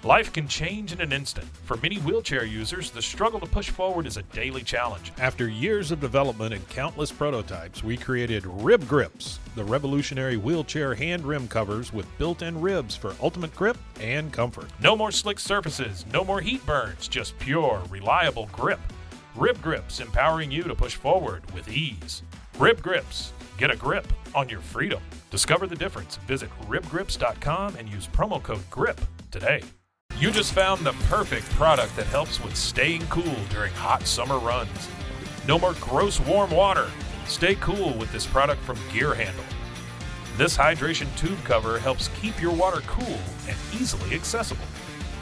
Life can change in an instant. For many wheelchair users, the struggle to push forward is a daily challenge. After years of development and countless prototypes, we created Rib Grips, the revolutionary wheelchair hand rim covers with built-in ribs for ultimate grip and comfort. No more slick surfaces, no more heat burns, just pure, reliable grip. Rib Grips, empowering you to push forward with ease. Rib Grips, get a grip on your freedom. Discover the difference. Visit ribgrips.com and use promo code GRIP today. You just found the perfect product that helps with staying cool during hot summer runs. No more gross warm water. Stay cool with this product from Gear Handle. This hydration tube cover helps keep your water cool and easily accessible.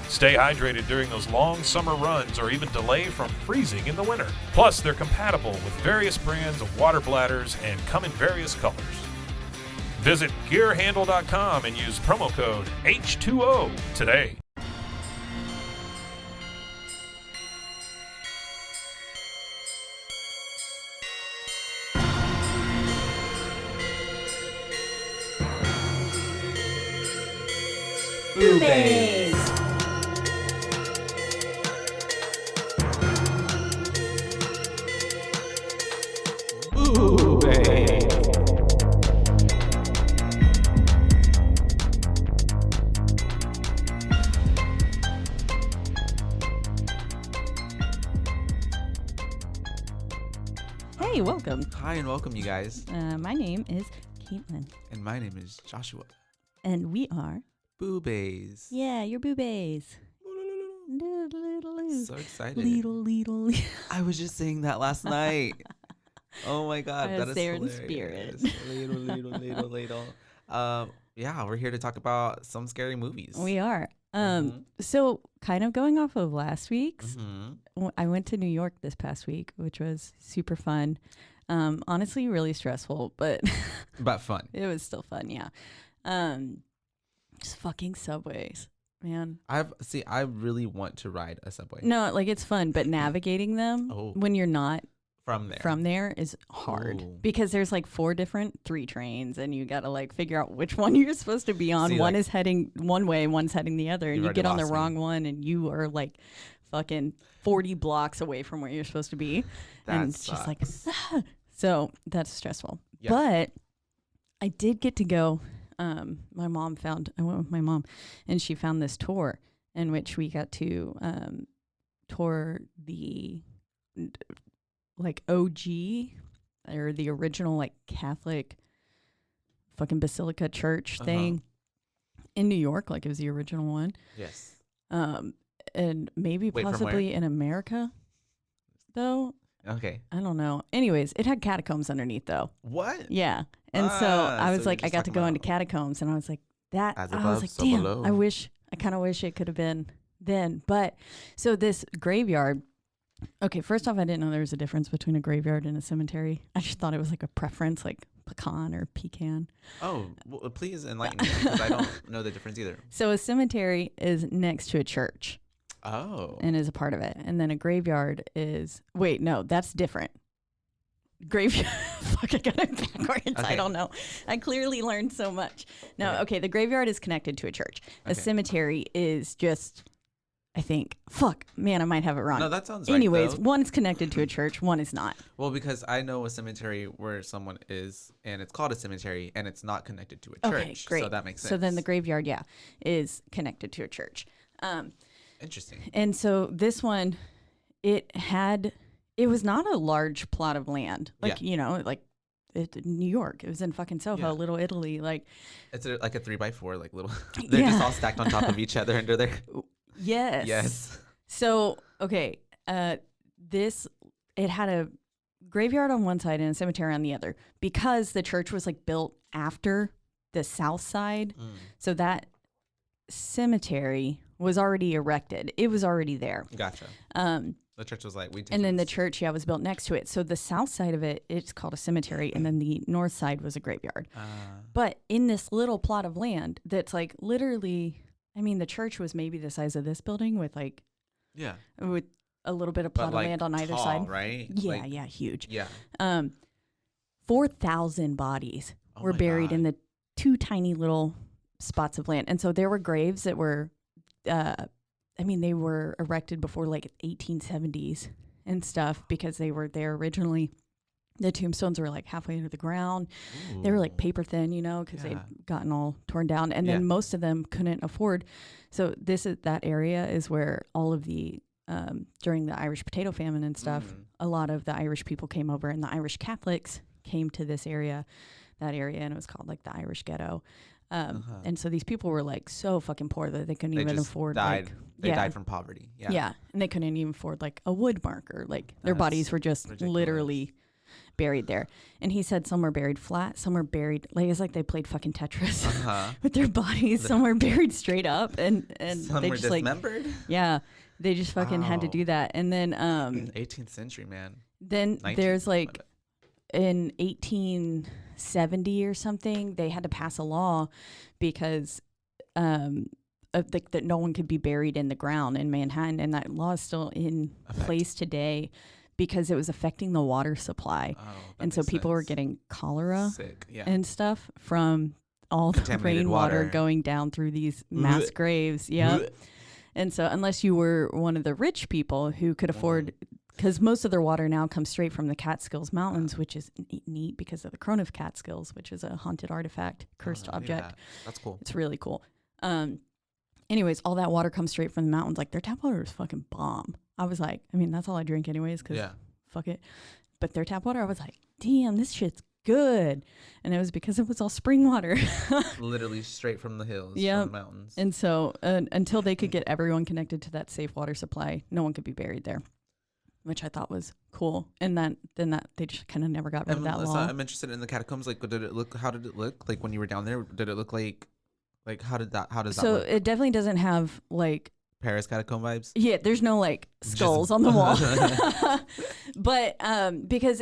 Stay hydrated during those long summer runs or even delay from freezing in the winter. Plus, they're compatible with various brands of water bladders and come in various colors. Visit gearhandle.com and use promo code H2O today. BooBaes. Hey, welcome. Hi and welcome, you guys. My name is Caitlin, And my name is Joshua. and we are BooBaes. you're BooBaes. So excited. Little. I was just saying that last night. Oh my God, I that was is there in hilarious. spirit. Little. Yeah, we're here to talk about some scary movies. We are. Mhm. So kind of going off of last week's, Mhm. I went to New York this past week, which was super fun. Honestly, really stressful, but But fun. it was still fun. Yeah. Just fucking subways, man. I really want to ride a subway No, like it's fun, but navigating them Oh. when you're not from there. is hard Ooh. because there's like 3 trains and you got to like figure out which one you're supposed to be on. See, One like- is heading one way, one's heading the other, and You've you already get on the lost me. wrong one and you are like fucking 40 blocks away from where you're supposed to be. And That it's just like, sucks. so that's stressful. Yeah. But I did get to go. I went with my mom and she found this tour in which we got to tour the like OG or the original like Catholic fucking Basilica Church thing in New York. Like it was the original one. Yes. And maybe Wait, from possibly in America though. Okay. I don't know. Anyways, it had catacombs underneath though. What? Yeah. And so Ah, I so was you're like, I just got to talking go into about- catacombs and I was like, that, As I was above, like, so damn, below. I kind of wish it could have been then. But so this graveyard, okay, first off, I didn't know there was a difference between a graveyard and a cemetery. I just thought it was like a preference, like pecan or pecan. Oh, well, please enlighten me because I don't know the difference either. So a cemetery is next to a church Oh. and is a part of it. And then a graveyard is, wait, no, that's different. Graveyard. Fuck, I got it backwards. I Okay. don't know. I clearly learned so much. No, Right. okay, the graveyard is connected to a church. A Okay. cemetery is just, I think, fuck, man, I might have it wrong. No, that sounds Anyways, right, though. one is connected to a church, one is not. Well, because I know a cemetery where someone is, and it's called a cemetery, and it's not connected to a church. Okay, great. So that makes sense. So then the graveyard, yeah, is connected to a church. Interesting. And so this one, it was not a large plot of land. Like, Yeah. you know, like New York. It was in fucking Soho, Yeah. Little Italy. Like, It's like a 3x4, like little. They're just Yeah. all stacked on top of each other under there. yes. Yes. So, okay, it had a graveyard on one side and a cemetery on the other because the church was like built after the south side. Mm. So that cemetery was already erected. It was already there. Gotcha. Um, The church was like, we take and then the this. church, was built next to it. So the south side of it, it's called a cemetery, and then the north side was a graveyard. But in this little plot of land that's like literally, I mean, the church was maybe the size of this building with like Yeah. with a little bit of But plot of like land on either tall, side. right? Yeah, Like, yeah, huge. Yeah. 4,000 bodies Oh were my buried God. in the two tiny little spots of land. And so there were graves that were I mean, they were erected before like 1870s and stuff because they were there originally. The tombstones were like halfway into the ground. Ooh. They were like paper thin, you know, because they'd gotten all torn down. And then most of them couldn't afford. So that area is where all of the, during the Irish potato famine and stuff, a lot of the Irish people came over, and the Irish Catholics came to that area, and it was called like the Irish ghetto. And so these people were like so fucking poor that they couldn't even afford They died from poverty. Yeah. And they couldn't even afford like a wood marker. Like their bodies were just literally buried there. And he said some were buried flat, some were buried like it's like they played fucking Tetris with their bodies. Some were buried straight up, and some they were just dismembered. They just fucking had to do that. And then 18th century, man. Then there's like in 1870 or something, they had to pass a law because that no one could be buried in the ground in Manhattan, and that law is still in place today because it was affecting the water supply. And so people were getting cholera and stuff from all the rainwater going down through these mass graves. And so unless you were one of the rich people who could afford, because most of their water now comes straight from the Catskills Mountains, which is neat because of the Crown of Catskills, which is a haunted artifact, cursed object. That's cool. It's really cool. Anyways, all that water comes straight from the mountains. Like their tap water is fucking bomb. I was like, I mean, that's all I drink anyways, because fuck it. But their tap water, I was like, damn, this shit's good. And it was because it was all spring water. Literally straight from the hills, from the mountains. And so until they could get everyone connected to that safe water supply, no one could be buried there, which I thought was cool. And then they just kind of never got rid of that law. I'm interested in the catacombs. Like, what did it look? How did it look? Like when you were down there, did it look like how does that look? So it definitely doesn't have like Paris catacomb vibes. Yeah, there's no like skulls on the wall. But because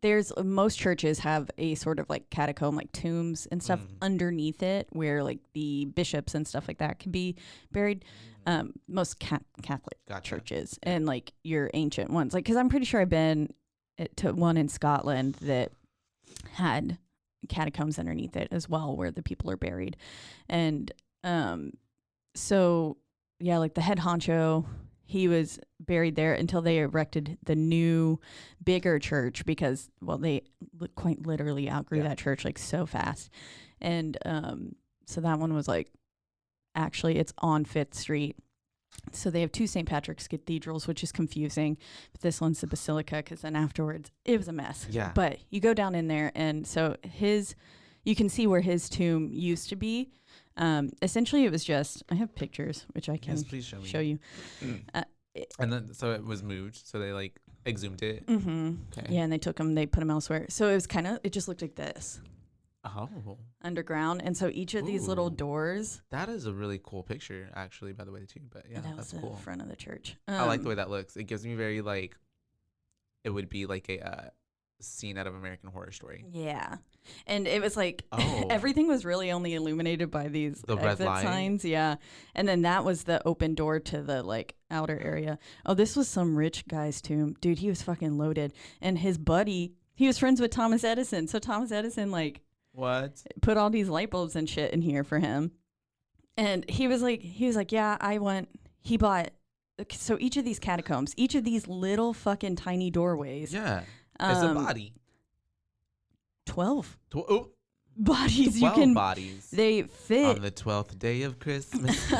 there's most churches have a sort of like catacomb, like tombs and stuff underneath it, where like the bishops and stuff like that can be buried. Most Catholic churches and like your ancient ones, like because I'm pretty sure I've been to one in Scotland that had catacombs underneath it as well, where the people are buried. And so yeah, like the head honcho, he was buried there until they erected the new, bigger church because, well, they quite literally outgrew that church like so fast. And so that one was like, actually, it's on 5th Street. So they have 2 St. Patrick's cathedrals, which is confusing. But this one's the Basilica because then afterwards, it was a mess. Yeah. But you go down in there, and so you can see where his tomb used to be. Essentially, it was just, I have pictures, which I can show you. And then, so it was moved, so they like exhumed it. Okay. Yeah, and they put them elsewhere. So it was it just looked like this. Oh. Underground. And so each of these little doors. That is a really cool picture, actually, by the way, too. But yeah, that's cool. The front of the church. I like the way that looks. It gives me very like, it would be like a scene out of American Horror Story. Yeah. And it was like, everything was really only illuminated by these exit signs. Yeah. And then that was the open door to the like outer area. Oh, this was some rich guy's tomb. Dude, he was fucking loaded. And his buddy, he was friends with Thomas Edison. So Thomas Edison like, put all these light bulbs and shit in here for him. And he was like, yeah, he bought, so each of these catacombs, each of these little fucking tiny doorways. Yeah. It's a body. 12 bodies. 12 bodies. They fit. On the 12th day of Christmas.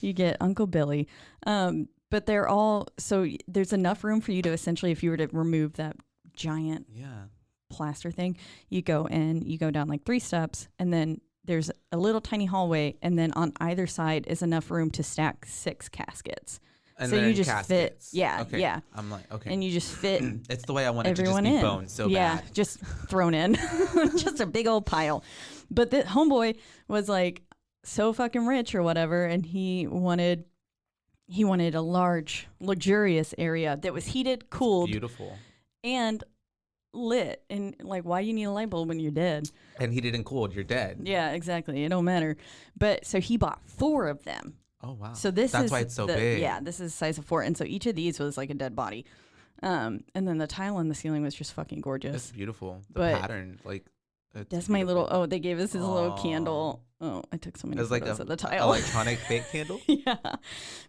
You get Uncle Billy. But they're all, so there's enough room for you to essentially, if you were to remove that giant plaster thing, you go down like 3 steps, and then there's a little tiny hallway, and then on either side is enough room to stack 6 caskets. And so you just caskets. Fit, okay. Yeah. I'm like, okay. And you just fit. It's the way I want it to just be boned so bad. Yeah, just thrown in, just a big old pile. But the homeboy was like so fucking rich or whatever, and he wanted a large, luxurious area that was heated, cooled, beautiful, and lit. And like, why do you need a light bulb when you're dead? And heated and cooled, you're dead. Yeah, exactly. It don't matter. But so he bought 4 of them. Oh, wow. So that's why it's so big. Yeah, this is the size of 4. And so each of these was like a dead body. And then the tile on the ceiling was just fucking gorgeous. It's beautiful. The pattern, like, That's my little. Oh, they gave us this little Aw. candle. Oh, I took so many It's like photos a of the tile. electronic fake candle. Yeah,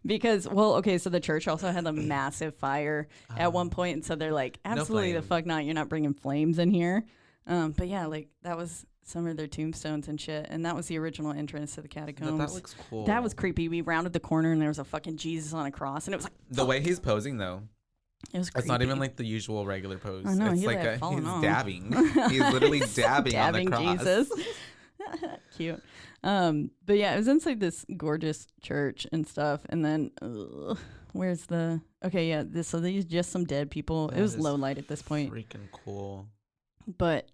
because okay, so the church also had a massive fire at one point, and so they're like, absolutely the flame. fuck not, you're not bringing flames in here. But yeah, like that was some of their tombstones and shit, and that was the original entrance to the catacombs. That looks cool. That was creepy. We rounded the corner and there was a fucking Jesus on a cross, and it was like the way he's posing though. it was creepy. It's not even like the usual regular pose. I know, It's he like had fallen he's off. dabbing. He's literally dabbing on the cross. Jesus. Cute. But yeah, it was inside this gorgeous church and stuff, and then where's the okay? Yeah, so these just some dead people. That it was is low light at this point, Freaking cool. but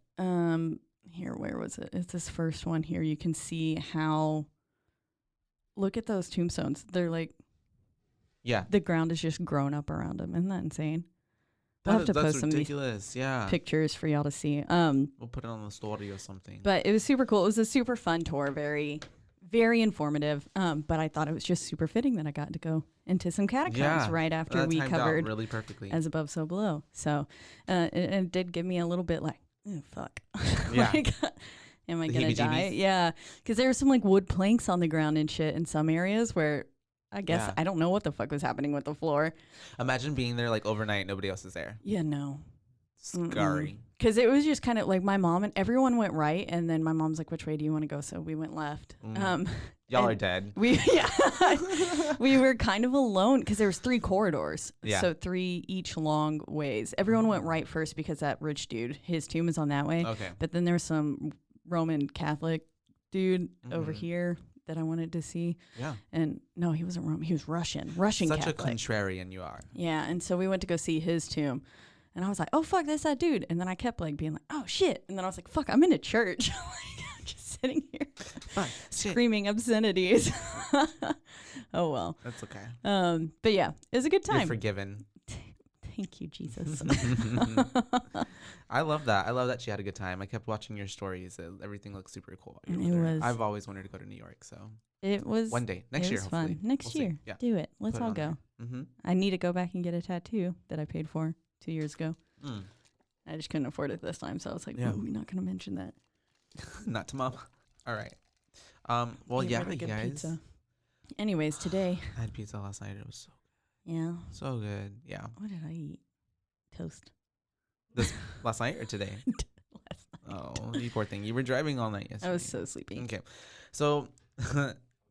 here, where was it? It's this first one here. You can see how. Look at those tombstones. They're like. Yeah. The ground is just grown up around them. Isn't that insane? I'll have to That's post some of these ridiculous. Yeah. pictures for y'all to see. We'll put it on the story or something. But it was super cool. It was a super fun tour. Very, very informative. But I thought it was just super fitting that I got to go into some catacombs right after that we timed out covered really perfectly. As Above, So Below. So it did give me a little bit like, oh, fuck. Yeah. Like, am I The going to die? heebie-jeebies? Yeah. Because there were some like wood planks on the ground and shit in some areas where I guess Yeah. I don't know what the fuck was happening with the floor. Imagine being there like overnight, nobody else is there. Yeah, no. Scary. Because it was just kind of like my mom and everyone went right, and then my mom's like, "Which way do you want to go?" So we went left. Y'all are and dead. We we were kind of alone because there was 3 corridors, Yeah. so 3 each long ways. Everyone went right first because that rich dude, his tomb is on that way. Okay. But then there was some Roman Catholic dude over Mhm. here that I wanted to see. Yeah. And no, he wasn't Roman. He was Russian Such Catholic. a contrarian you are. Yeah, and so we went to go see his tomb. And I was like, oh, fuck, that's that dude. And then I kept like being like, oh, shit. And then I was like, fuck, I'm in a church. Like, I'm just sitting here Fuck. Shit. screaming obscenities. Oh, well. That's okay. But yeah, it was a good You're time. forgiven. Thank you, Jesus. I love that. I love that she had a good time. I kept watching your stories. Everything looks super cool. It over there. was- I've always wanted to go to New York, so It was one day, next it year, was hopefully. fun. Next We'll see. year. Yeah. Do it. Let's Put it all on go. there. Mm-hmm. I need to go back and get a tattoo that I paid for 2 years ago. Mm. I just couldn't afford it this time. So I was like, Yeah. ooh, we're not going to mention that. Not to mom. All right. Well, Ate yeah, really good guys. pizza. Anyways, today, I had pizza last night. It was yeah. so good. Yeah. What did I eat? Toast. Last night or today? Last night. Oh, you poor thing. You were driving all night yesterday. I was so sleepy. Okay. So,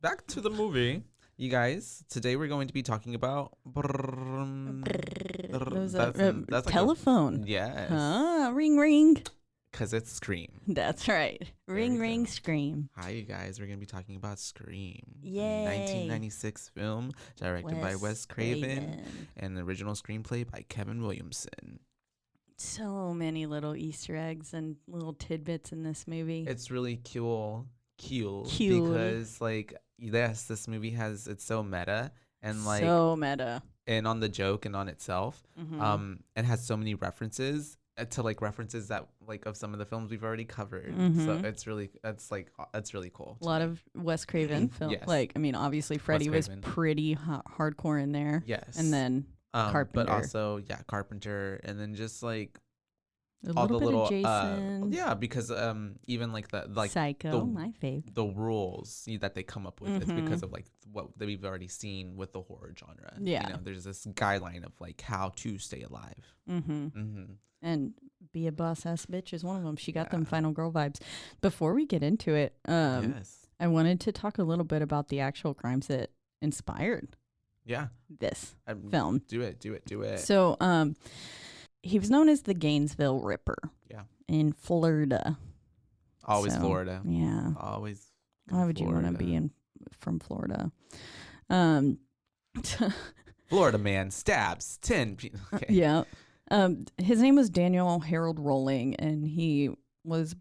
back to the movie. You guys, today we're going to be talking about... It was That's a like a- telephone. Yes. Ring, ring. Because it's Scream. That's right. Ring, we ring, go. scream. Hi, you guys. We're going to be talking about Scream. Yay. 1996 film directed by Wes Craven and the original screenplay by Kevin Williamson. So many little Easter eggs and little tidbits in this movie. It's really cool. Cool. Because, like, yes, this movie it's so meta and, like, so meta. and on the joke and on itself. Mhm. And has so many references to like references that like of some of the films we've already covered. So Mhm. it's really really cool. A lot of Wes Craven film. Yes. Like, I mean, obviously Freddy was Craven. pretty hardcore in there. Yes. And then but Carpenter. But also Carpenter, and then just like a all little the bit little of Jason. because even like Psycho, the- my fave. the rules that they come up with, it's Mhm. because of like what that we've already seen with the horror genre. Yeah. You know, there's this guideline of like how to stay alive. Mm-hmm. Mm-hmm. And be a boss ass bitch is one of them. She got them Yeah. final girl vibes. Before we get into it, Yes. I wanted to talk a little bit about the actual crimes that inspired Yeah. this I'm- film. Do it. So, he was known as the Gainesville Ripper. Yeah. In Florida. Always So, Florida. Yeah. Always. Why would you want to be from Florida? Florida man stabs 10 people. Okay. Yeah. His name was Daniel Harold Rolling, and he was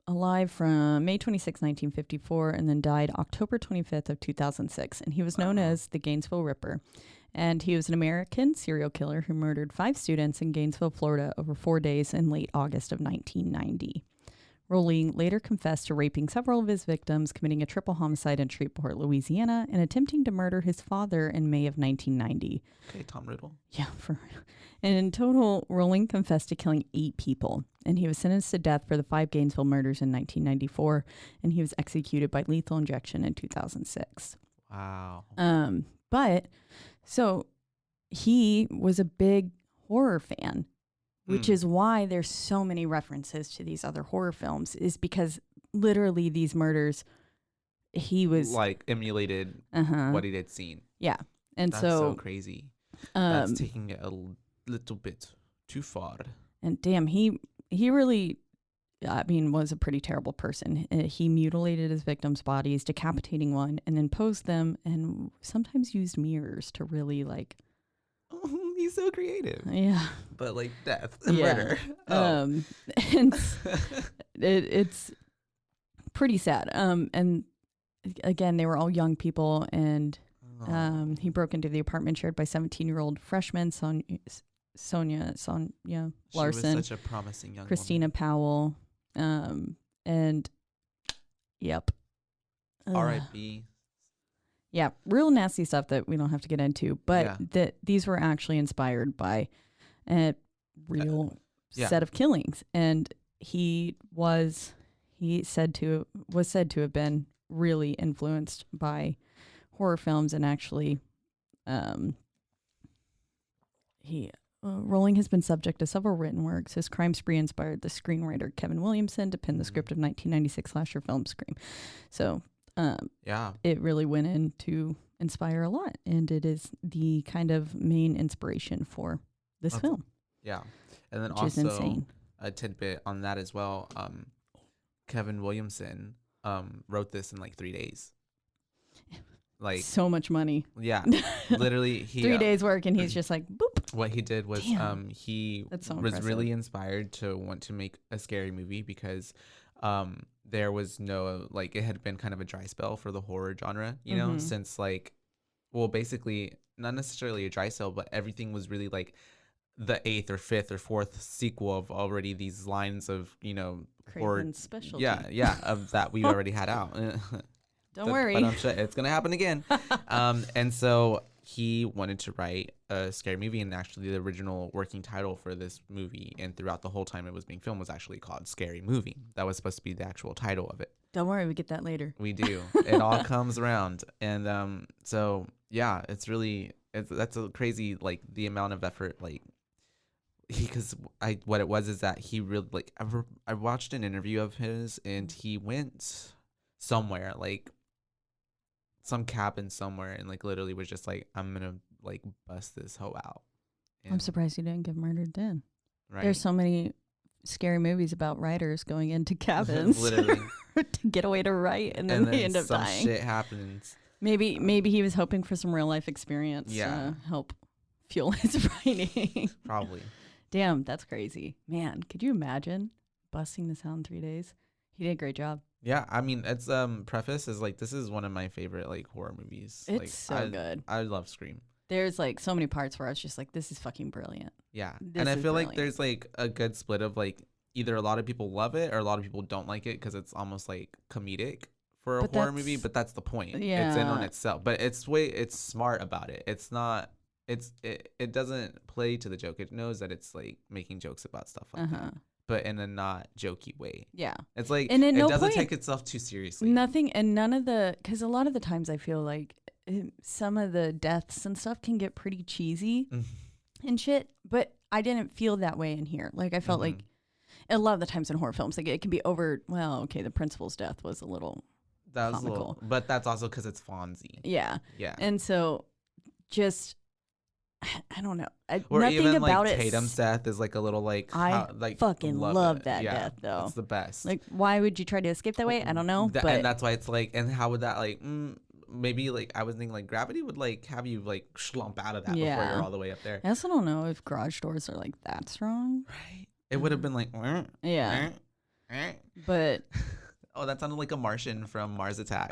alive from May 26, 1954, and then died October 25th of 2006. And he was known as the Gainesville Ripper. And he was an American serial killer who murdered 5 students in Gainesville, Florida over 4 days in late August of 1990. Rolling later confessed to raping several of his victims, committing a triple homicide in Shreveport, Louisiana, and attempting to murder his father in May of 1990. Okay, Tom Riddle. Yeah, for real. And in total, Rolling confessed to killing 8 people, and he was sentenced to death for the 5 Gainesville murders in 1994, and he was executed by lethal injection in 2006. Wow. But so he was a big horror fan, which is why there's so many references to these other horror films, is because literally these murders, he was like emulated what he had seen. Yeah. And That's so crazy. That's taking it a little bit too far. And damn, he really, I mean, was a pretty terrible person. He mutilated his victims' bodies, decapitating one, and then posed them, and sometimes used mirrors to really like. Oh, he's so creative. Yeah. But like death, murder. And it's pretty sad. And again, they were all young people, and he broke into the apartment shared by 17-year-old freshman Sonia Larson. She was such a promising young Christina woman. Powell. And yep. R.I.P. Yeah, real nasty stuff that we don't have to get into, but that these were actually inspired by a real set of killings, and he was said to have been really influenced by horror films, and actually, Rolling has been subject to several written works. His crime spree inspired the screenwriter Kevin Williamson to pen the script of 1996 slasher film Scream. So. It really went in to inspire a lot, and it is the kind of main inspiration for this film. Yeah. And then which also is insane. A tidbit on that as well. Kevin Williamson wrote this in like 3 days. Like so much money. Yeah. Literally he 3 days work, and he's just like boop. What he did was he That's so was impressive. really inspired to want to make a scary movie because there was no, like, it had been kind of a dry spell for the horror genre, you know, since like, well, basically not necessarily a dry spell, but everything was really like the 8th or 5th or 4th sequel of already these lines of, you know, horror specialty. Yeah, of that we already had out. Don't worry. But I'm sure it's gonna happen again. And so he wanted to write a scary movie, and actually the original working title for this movie and throughout the whole time it was being filmed was actually called Scary Movie. That was supposed to be the actual title of it. Don't worry, we get that later. We do. It all comes around. And so yeah, that's a crazy, like, the amount of effort, like, what it was is that he really, like, I watched an interview of his, and he went somewhere, like some cabin somewhere, and like literally was just like, I'm gonna like bust this hoe out. And, I'm surprised he didn't get murdered then. right? There's so many scary movies about writers going into cabins literally to get away to write, and then they end up some dying. shit happens. Maybe he was hoping for some real life experience to help fuel his writing. Probably. Damn, that's crazy. Man, could you imagine busting this out in 3 days? He did a great job. Yeah, I mean, it's preface is like, this is one of my favorite like horror movies. It's like, so good. I love Scream. There's like so many parts where I was just like, this is fucking brilliant. Yeah. This And I is feel like brilliant. there's like a good split of like, either a lot of people love it or a lot of people don't like it because it's almost like comedic for a But horror that's- movie, but that's the point. It's in Yeah. on itself. But it's smart about it. It's not, it doesn't play to the joke. It knows that it's like making jokes about stuff like that, but in a not jokey way. Yeah. It's like, And at it no doesn't point- take itself too seriously. Nothing, and none of the, because a lot of the times I feel like some of the deaths and stuff can get pretty cheesy and shit, but I didn't feel that way in here. Like, I felt like a lot of the times in horror films, like, it can be over, well, okay, the principal's death was a little That was comical. a little, but that's also because it's Fonzie. Yeah. Yeah. And so just, I don't know. Or nothing even about like it. Tatum's death is like a little like, I fucking love it. that Yeah, death, though. It's the best. Like, why would you try to escape that way? I don't know. But And that's why it's like, and how would that like, maybe like, I was thinking like gravity would like have you like slump out of that before Yeah. you're all the way up there. I also don't know if garage doors are like that strong. Right. It would have been like, Yeah. But oh, that sounded like a Martian from Mars Attack.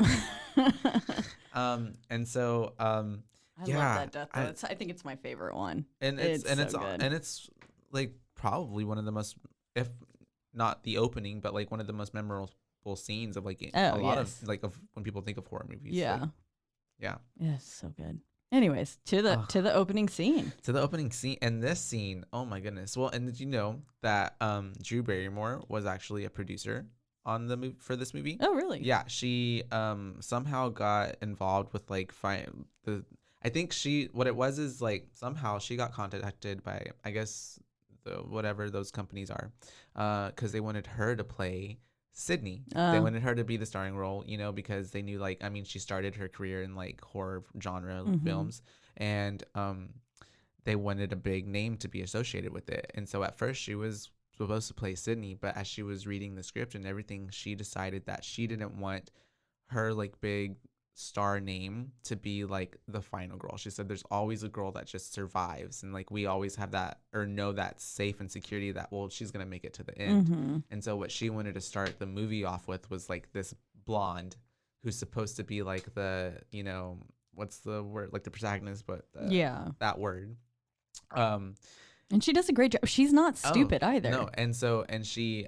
And so, I yeah, love that death. Though. I think it's my favorite one. and it's so good. and it's like probably one of the most, if not the opening, but like one of the most memorable scenes of like Oh, a lot yes. of like of when people think of horror movies. Yeah. Like, yeah. Yeah, so good. Anyways, to the opening scene. To the opening scene, and this scene, oh my goodness. Well, and did you know that Drew Barrymore was actually a producer on the movie for this movie? Oh, really? Yeah, she somehow got involved with like I think what it was is like somehow she got contacted by, I guess, whatever those companies are, because they wanted her to play Sydney. They wanted her to be the starring role, you know, because they knew, like, I mean, she started her career in like horror genre films, and they wanted a big name to be associated with it. And so at first she was supposed to play Sydney, but as she was reading the script and everything, she decided that she didn't want her like big star name to be like the final girl. She said there's always a girl that just survives, and like we always have that, or know that safe and security that, well, she's gonna make it to the end. And so what she wanted to start the movie off with was like this blonde who's supposed to be like the, you know, what's the word, like the protagonist, but that word. And she does a great job. She's not stupid either. No, and she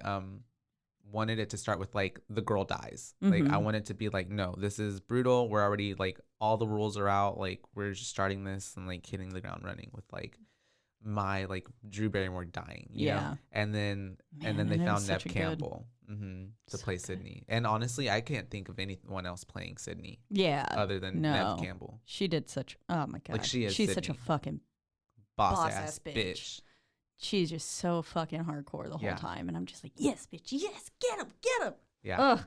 wanted it to start with like the girl dies. Like I want it to be like, no, this is brutal. We're already like all the rules are out. Like we're just starting this and like hitting the ground running with like my like Drew Barrymore dying. You know? And then they found Neve Campbell to play Sydney. And honestly, I can't think of anyone else playing Sydney. Yeah. Other than Neve Campbell. She did such. Oh my god. Like she's Sydney. Such a fucking boss ass bitch. She's just so fucking hardcore the whole time, and I'm just like, yes, bitch, yes, get him. Yeah. Ugh.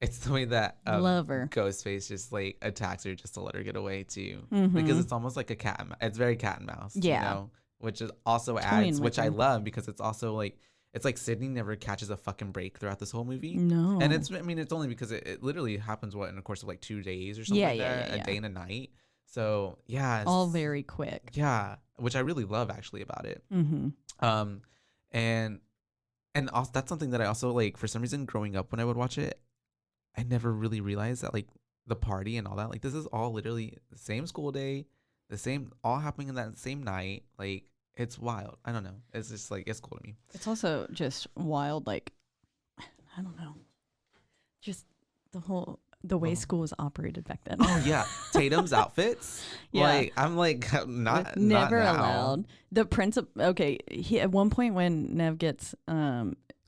It's the way that Love her. Ghostface just like attacks her just to let her get away too, because it's almost like a cat. It's very cat and mouse. You know? Which is also adds, which I love, because it's also like, it's like Sydney never catches a fucking break throughout this whole movie. No. And it's only because it literally happens in the course of like 2 days or something like that, a day and a night. So yeah, it's all very quick. Yeah, which I really love actually about it. And also that's something that I also like, for some reason growing up when I would watch it, I never really realized that like the party and all that, like this is all literally the same school day, the same, all happening in that same night. Like it's wild. I don't know. It's just like, it's cool to me. It's also just wild. Like, I don't know, just the way school was operated back then. Oh yeah, Tatum's outfits. Like I'm like never now. allowed. The principal. Okay, he at one point when Neve gets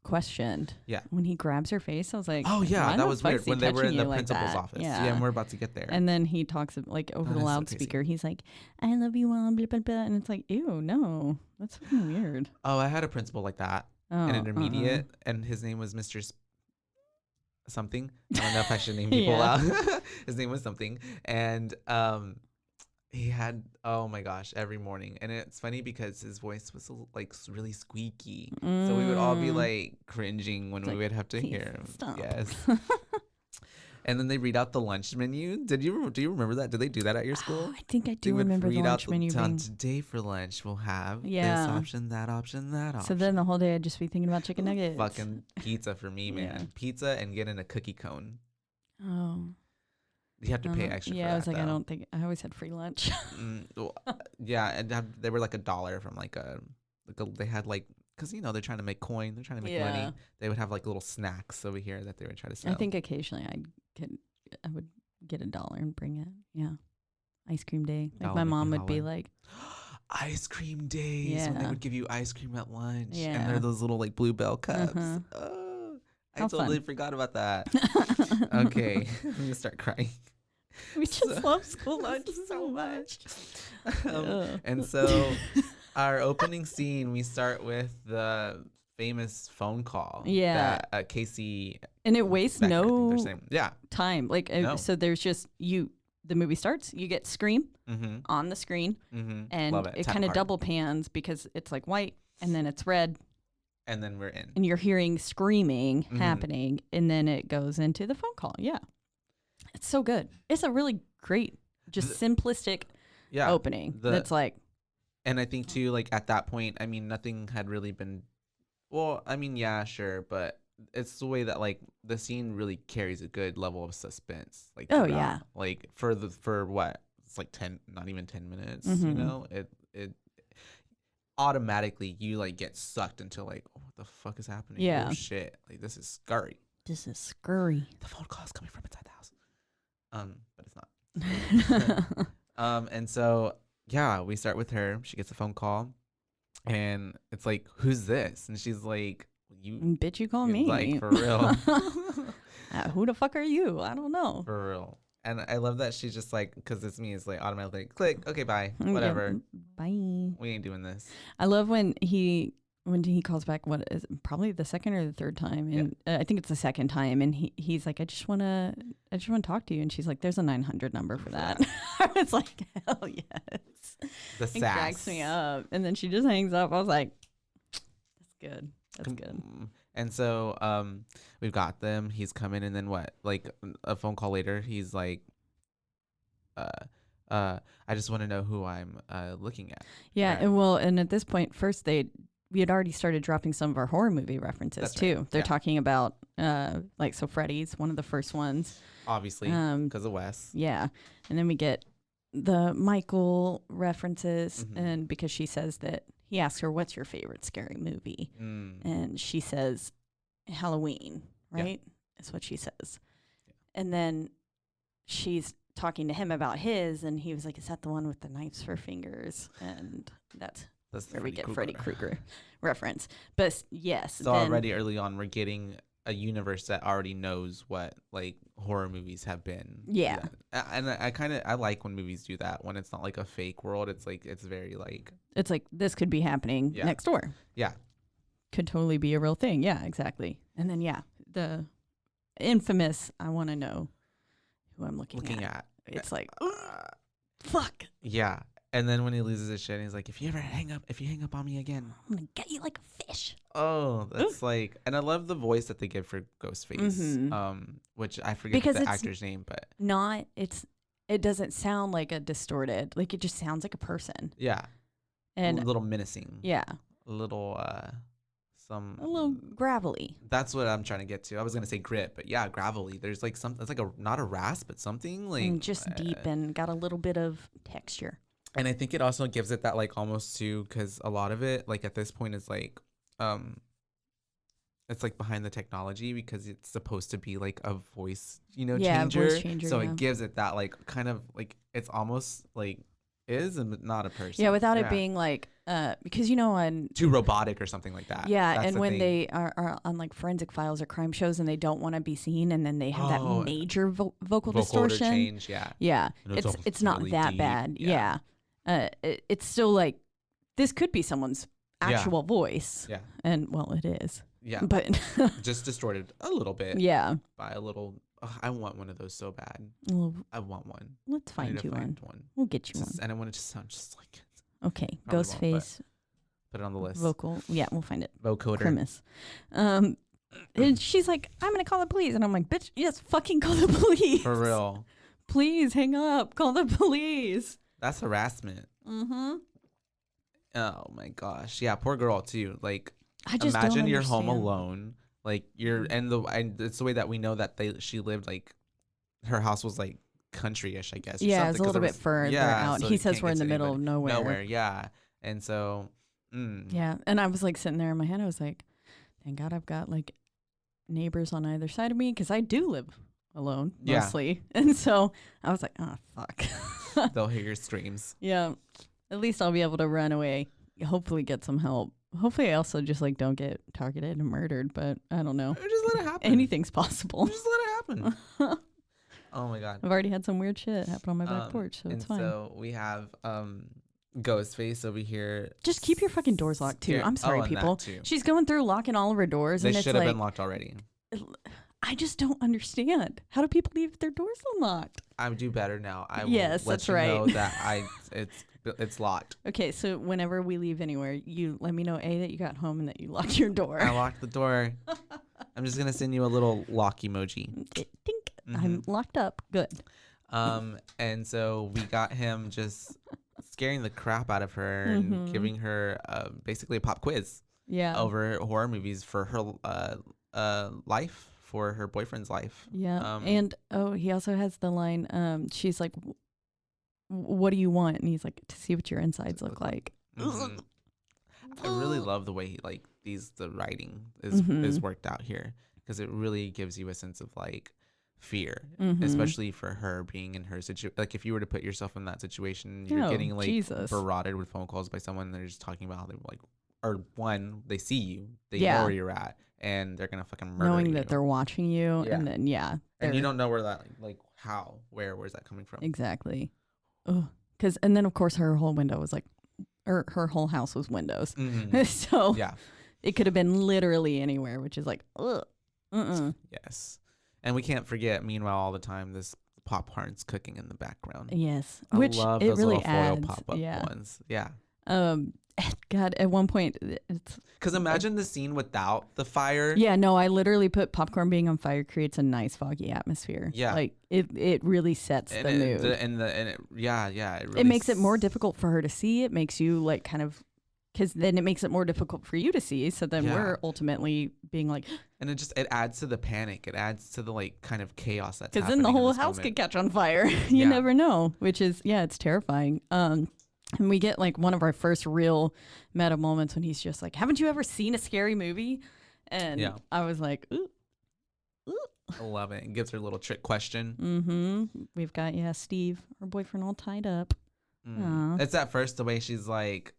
questioned. Yeah. When he grabs her face, I was like, oh yeah, that was weird when they were in the principal's office. Yeah. And we're about to get there. And then he talks like over the loudspeaker. So he's like, "I love you all," blah blah blah, and it's like, ew, no, that's fucking weird. Oh, I had a principal like that, an intermediate, and his name was Mr. Something. I don't know if I should name people out. His name was something, and he had, oh my gosh, every morning, and it's funny because his voice was like really squeaky, so we would all be like cringing when we would have to hear him. Stop. Yes. And then they read out the do you remember that? Did they do that at your school? I think I do remember the lunch menu being... Today for lunch we'll have this option, that option, that option. So then the whole day I'd just be thinking about chicken nuggets. Fucking pizza for me, man. Pizza and getting a cookie cone. Oh. You have to pay extra for that. Yeah, I was like, I always had free lunch. Yeah, and they were like $1 from they had like, because you know they're trying to make coin, they're trying to make money. They would have like little snacks over here that they would try to sell. I think occasionally I would get $1 and bring it. Yeah, ice cream day. Like my mom would be like, ice cream days when they would give you ice cream at lunch, and they're those little like Bluebell cups. Oh, I totally forgot about that. Okay, I'm gonna start crying. We just love school lunch so much. And so our opening scene, we start with the famous phone call. Yeah. That Casey. And it wastes no time. Like, no. So there's just the movie starts, you get Scream on the screen, and it kind of double pans because it's like white and then it's red. And then we're in. And you're hearing screaming happening, and then it goes into the phone call. Yeah. It's so good. It's a really great, just simplistic opening. That's like. And I think too, like at that point, I mean, nothing had really been, well, I mean, yeah, sure. But it's the way that like the scene really carries a good level of suspense. Like, like for what? It's like 10, not even 10 minutes, you know, automatically you like get sucked into like, oh, what the fuck is happening? Yeah. Oh shit, like this is scary. This is scurry. The phone call is coming from inside the house. But it's not. And so yeah, we start with her. She gets a phone call, and it's like, who's this? And she's like, you Bitch, you call me. like, for real. Who the fuck are you? I don't know. For real. And I love that she's just like, because it's me, it's like automatically click, okay, bye, Yeah, whatever. bye. We ain't doing this. I love when he calls back. What is it, probably the second or the third time? And I think it's the second time. And he's like, I just want to talk to you. And she's like, there's a 900 number for that. I was like, hell yes. The It sass. cracks me up. And then she just hangs up. I was like, that's good. That's good. And so we've got them. He's coming, and then what? Like a phone call later, he's like, I just want to know who I'm looking at. Yeah, Right. and at this point, first we had already started dropping some of our horror movie references That's too. right. They're Yeah. talking about like so Freddy's, one of the first ones. Obviously, because of Wes. Yeah, and then we get the Michael references, Mhm. and because she says that he asks her, "What's your favorite scary movie?" And she says, "Halloween." Yeah. Right? That's what she says. Yeah. And then she's talking to him about his, and he was like, "Is that the one with the knives for fingers?" And that's where we get Freddy Krueger reference. But yes, So already early on, we're getting a universe that already knows what like horror movies have been. Yeah. And I like when movies do that, when it's not like a fake world. It's like, it's very like, it's like this could be happening Yeah. next door. yeah. Could totally be a real thing. Yeah, exactly. And then the infamous, I want to know who I'm looking at. It's like, fuck. Yeah. And then when he loses his shit, he's like, if you hang up on me again, I'm gonna get you like a fish. oh, that's like, and I love the voice that they give for Ghostface, Mhm. which I forget Because the it's actor's name, but It doesn't sound like a distorted, like it just sounds like a person. yeah, And a little menacing, yeah, a little a little gravelly. That's what I'm trying to get to. I was gonna say grit, but yeah, gravelly. There's like some. It's like a not a rasp, but something like And just deep and got a little bit of texture. And I think it also gives it that like almost too, because a lot of it like at this point is like it's like behind the technology because it's supposed to be like a voice, changer. Voice changer. So it gives it that like kind of like it's almost like is and not a person. Yeah, without it being like because on too robotic or something like that. yeah, That's and the when thing. they are on like forensic files or crime shows and they don't want to be seen, and then they have that major vocal distortion. change, yeah. Yeah, And it's it's not really that deep, bad. yeah. Yeah, it's still like this could be someone's actual voice. Yeah. And well, it is. Yeah. But Just distorted a little bit. yeah, By a little. I want one of those so bad. well, I want one. let's I need find to you find one. one. We'll get you And I want it to sound just like it. Okay, Probably won't, but Ghostface Put it on the list. vocal. Yeah, we'll find it. Vocoder. Grimace. And she's like, I'm gonna call the police, and I'm like, bitch, yes, fucking call the police. For real. Please hang up. Call the police. That's harassment. Mm-hmm. Oh my gosh. Yeah, poor girl too. Like I just imagine don't you're home understand. alone. Like and it's the way that we know that she lived like her house was like country-ish, I guess. Or Yeah, something, it's a 'cause little there bit further yeah, out. so He you says can't we're get in the to middle of anybody. nowhere. Nowhere, yeah. And so Yeah, and I was like sitting there in my head. I was like, thank God I've got like neighbors on either side of me because I do live alone Yeah. mostly. And so I was like, oh, fuck. they'll hear your screams. Yeah, at least I'll be able to run away, hopefully get some help. Hopefully I also just like don't get targeted and murdered, but I don't know. Or just let it happen. Anything's possible. Just let it happen. Oh my god. I've already had some weird shit happen on my back porch, so and it's fine. so we have Ghostface over here. Just keep your fucking doors locked too. I'm sorry, and that people. too. She's going through locking all of her doors, They and it's should have like been locked already. I just don't understand. How do people leave their doors unlocked? I do better now. I Yes, will let that's you right. know that it's locked. Okay, so whenever we leave anywhere, you let me know that you got home and that you locked your door. I locked the door. I'm just gonna send you a little lock emoji. Tink. I'm locked up. Good. And so we got him just scaring the crap out of her and giving her basically a pop quiz Yeah. over horror movies for her life, for her boyfriend's life. Yeah. And he also has the line. She's like, "What do you want?" And he's like, "To see what your insides look like." Mhm. I really love the way the writing is worked out here, because it really gives you a sense of like fear, especially for her being in her situation. Like if you were to put yourself in that situation, you're getting like barraged with phone calls by someone, and they're just talking about how they like, or one, they see you, they know where you're at, and they're gonna fucking murder knowing you. that they're watching you, and then and you don't know where that like how, where's that coming from? Exactly. Because and then of course her whole window was like, or her whole house was windows, so it could have been literally anywhere, which is like, Yes. And we can't forget, meanwhile, all the time, this popcorn's cooking in the background. Yes. I which love it those really little adds, foil pop-up ones. Yeah. God, at one point, it's... Because imagine the scene without the fire. Yeah, no, I literally put popcorn being on fire creates a nice foggy atmosphere. Yeah. Like, it really sets the mood. It really it makes it more difficult for her to see. It makes you, like, kind of... Because then it makes it more difficult for you to see. So then we're ultimately being like... And it adds to the panic. It adds to the, like, kind of chaos that's happening. Because then the whole house could catch on fire. You never know, which is, it's terrifying. And we get, like, one of our first real meta moments when he's just like, haven't you ever seen a scary movie? And I was like, ooh. I love it. It gives her a little trick question. We've got, Steve, her boyfriend, all tied up. It's at first the way she's like,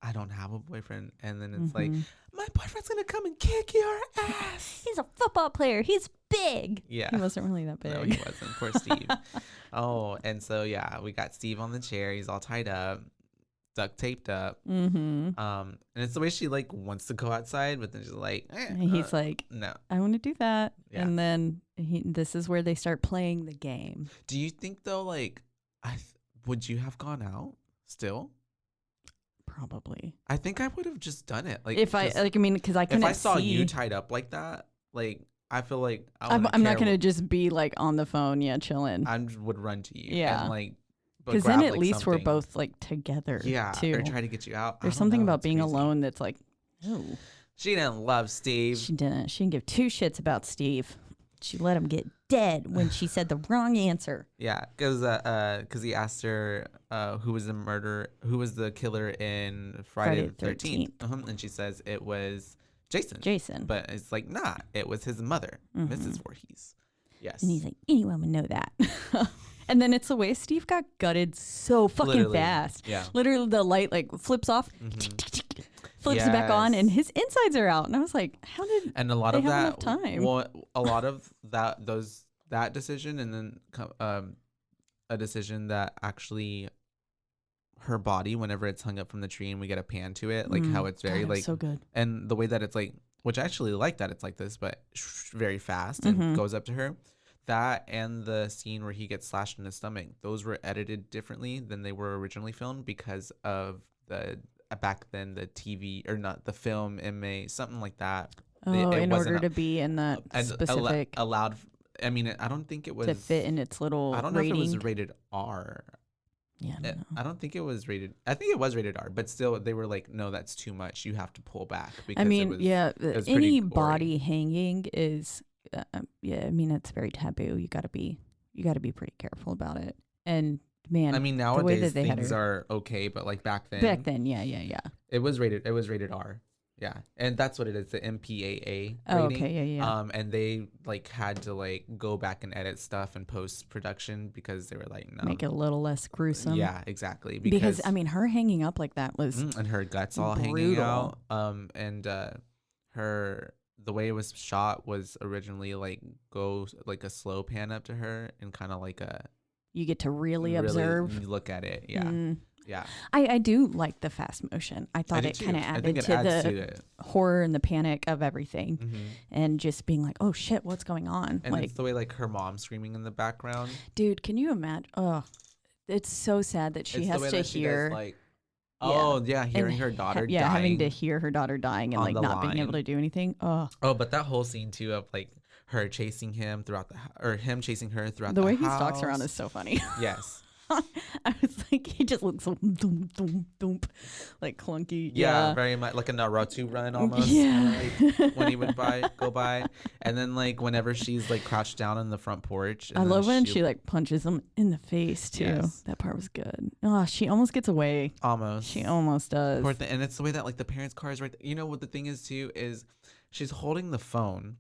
I don't have a boyfriend, and then it's like, my boyfriend's gonna come and kick your ass. He's a football player. He's big. Yeah, he wasn't really that big. No, he wasn't. Poor Steve. And so we got Steve on the chair. He's all tied up, duct taped up. And it's the way she like wants to go outside, but then she's like, he's like, no, I want to do that. And then this is where they start playing the game. Do you think though, like, would you have gone out still? Probably. I think I would have just done it. Like if I mean, because I couldn't. If I saw you tied up like that, like I feel like I'm not gonna just be like on the phone, chilling. I would run to you, and like, because then at least we're both like together, too. Or try to get you out. There's something about being alone that's like, oh. She didn't love Steve. She didn't. She didn't give two shits about Steve. She let him get dead when she said the wrong answer. Yeah, because he asked her who was the killer in Friday the 13th. And she says it was Jason. But it's like, nah, it was his mother, Mrs. Voorhees. Yes. And he's like, anyone would know that. And then it's the way Steve got gutted so fucking fast. Yeah. Literally the light like flips off. Flips it back on, and his insides are out. And I was like, how did and a lot they of have that enough time? Well, a lot of that decision, and then a decision that actually her body, whenever it's hung up from the tree and we get a pan to it, like how it's very like so good, and the way that it's like, which I actually like that it's like this, but very fast and goes up to her. That and the scene where he gets slashed in his stomach, those were edited differently than they were originally filmed because of the back then the TV or not the film MA something like that. In order to be in that specific allowed. I mean, I don't think it was to fit in its little. I don't know if it was rated R. Yeah, I don't think it was rated. I think it was rated R, but still, they were like, no, that's too much. You have to pull back. Because I mean, it was any body hanging is, I mean, it's very taboo. You got to be pretty careful about it. And man, I mean, nowadays things are okay, but like back then, yeah. It was rated R. Yeah, and that's what it is, the MPAA rating. Oh, okay, yeah. And they like had to like go back and edit stuff and post production because they were like, no, make it a little less gruesome. Yeah, exactly. Because I mean, her hanging up like that was and her guts all brutal. hanging out. And the way it was shot was originally like go like a slow pan up to her and kind of like a. You get to really observe. Look at it, yeah. Yeah, I do like the fast motion. I thought it kind of added to the horror and the panic of everything, and just being like, "Oh shit, what's going on?" And it's the way like her mom screaming in the background. Dude, can you imagine? Oh, it's so sad that she has to hear. Hearing her daughter dying. Yeah, having to hear her daughter dying and like not being able to do anything. Oh, but that whole scene too of like her chasing him throughout or him chasing her throughout the way house. he stalks around is so funny. Yes. I was like, he just looks so doom, doom, doom, like clunky. Yeah, Yeah. very much like a Naruto run almost. Yeah. Like, when he would go by, and then like whenever she's like crouched down on the front porch. I And then love when she like punches him in the face too. Yes. That part was good. Oh, she almost gets away. almost. She almost does. Poor thing. And it's the way that like the parents' car is right. You know what the thing is too is she's holding the phone.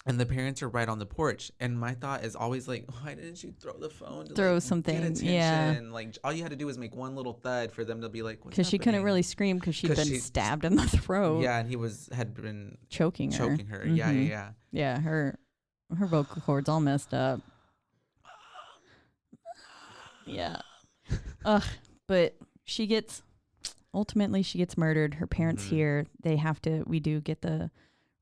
And the parents are right on the porch. And my thought is always like, why didn't you throw the phone to Throw like, something, get attention? yeah. Like all you had to do was make one little thud for them to be like, what's Because she couldn't happening? really scream because she'd 'Cause been she- stabbed in the throat. Yeah, and he had been Choking her. choking her. Yeah, Mhm. yeah. Yeah, her vocal cords all messed up. Yeah. Ugh. But ultimately she gets murdered. Her parents Mhm. here, we do get the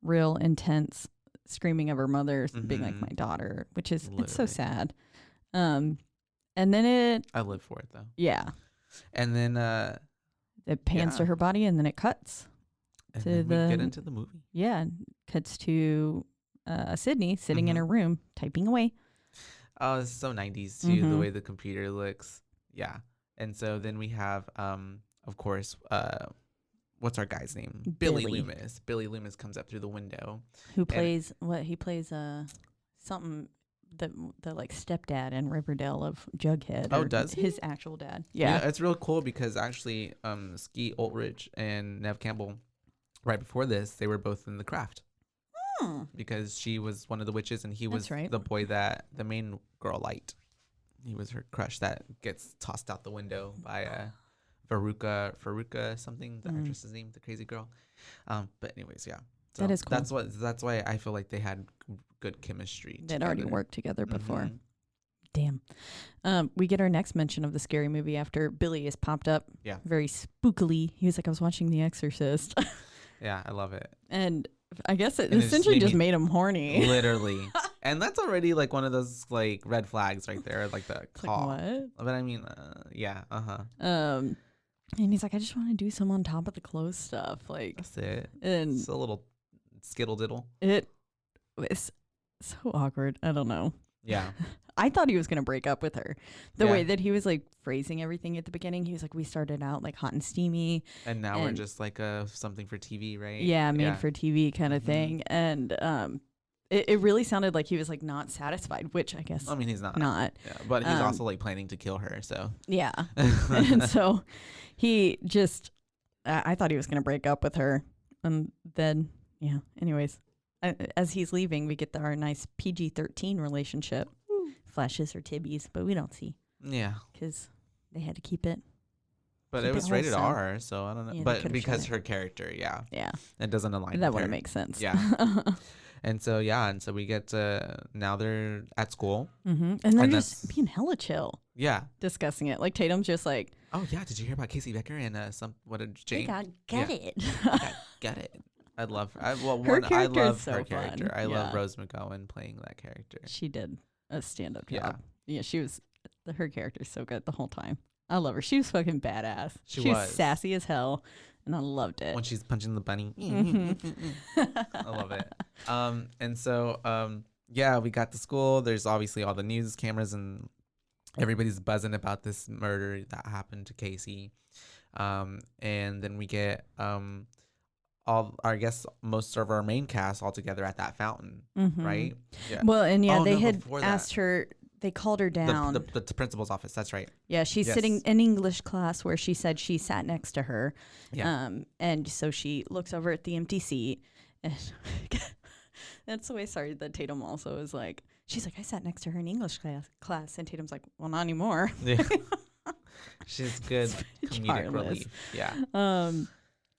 real intense screaming of her mother being like, Mhm. my daughter, which is, it's so Literally. sad. And then I live for it though. yeah, And then it pans to Yeah. her body and then it cuts. and To then we get the- into the movie. Yeah, cuts to Sydney sitting in Mhm. her room typing away. Oh, it's so 90s too, the Mhm. way the computer looks. Yeah. And so then we have of course what's our guy's name? Billy Billy. Loomis. Billy Loomis comes up through the window. Who plays what? He plays something the like stepdad in Riverdale of Jughead. Oh, or does he? his actual dad? You know, Yeah. it's real cool because actually Skeet Ulrich and Nev Campbell right before this, they were both in The Craft Hmm. because she was one of the witches and he was That's right. the boy that the main girl liked. He was her crush that gets tossed out the window by Faruka something, the Mm. actress's name, the crazy girl. But anyways, yeah. That is cool. That's why I feel like they had good chemistry. They'd already together. worked together before. Mhm. Damn. We get our next mention of the scary movie after Billy has popped up. Yeah. Very spookily. He was like, I was watching The Exorcist. Yeah, I love it. And I guess it And it just essentially made just me- made him horny. Literally. And that's already like one of those like red flags right there, like the It's call. like, what? But I mean, yeah, And he's like, I just want to do some on top of the clothes stuff. Like, that's it. and It's a little skittle diddle. it was so awkward. I don't know. Yeah. I thought he was going to break up with her. The Yeah. way that he was like phrasing everything at the beginning, he was like, we started out like hot and steamy. And now we're And- just like something for TV, right? Yeah, made for TV kind of Mhm. thing. And it really sounded like he was like not satisfied, which I guess I mean, he's not. not. Yeah, but he's Um, also like planning to kill her, so. Yeah. And so he just, I thought he was going to break up with her. And then, yeah, anyways, as he's leaving, we get our nice PG-13 relationship. Flashes her tibbies, but we don't see Yeah. because they had to keep it. But Keep it it was rated wholesome. R, so I don't know. Yeah, they but could've because shown her character, yeah, Yeah, it doesn't align. that with wouldn't her. make sense. Yeah. And so we get now they're at school. And they're And just that's- being hella chill Yeah. discussing it. Like Tatum's just like, Oh yeah. Did you hear about Casey Becker and what did Jane? get Yeah. it. Get it. I love her. I love character is so her fun. character. I love Yeah. Rose McGowan playing that character. She did a stand-up Yeah. job. Yeah, her character's so good the whole time. I love her. She was fucking badass. She was was. sassy as hell, and I loved it. When she's punching the bunny. Mhm. I love it. And so yeah, we got to school. There's obviously all the news cameras and everybody's buzzing about this murder that happened to Casey. And then we get I guess most of our main cast all together at that fountain, Mhm. right? Yeah. Well, and yeah, Oh, they no, had before that. asked her. They called her down. The principal's office. That's right. Yeah, she's Yes. sitting in English class where she said she sat next to her. Yeah. And so she looks over at the empty seat. And that's the way, sorry, that Tatum also is like, she's like, I sat next to her in English class. And Tatum's like, well, not anymore. Yeah. She's good comedic Childless. relief. Yeah.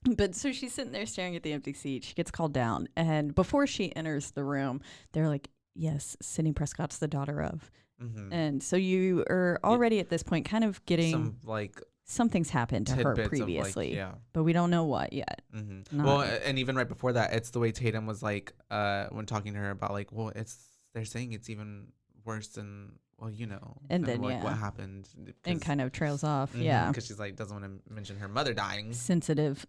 But so she's sitting there staring at the empty seat. She gets called down. And before she enters the room, they're like, yes, Sydney Prescott's the daughter of. Mm-hmm. And so you are already at this point kind of getting Some like something's happened to her tidbits previously, of like, yeah. but we don't know what yet. Mm-hmm. Not- Well, and even right before that, it's the way Tatum was like, when talking to her about like, well, they're saying it's even worse than, well, you know, And than, then, like yeah. what happened, And kind of trails off. Yeah. because she's like doesn't want to mention her mother dying. Sensitive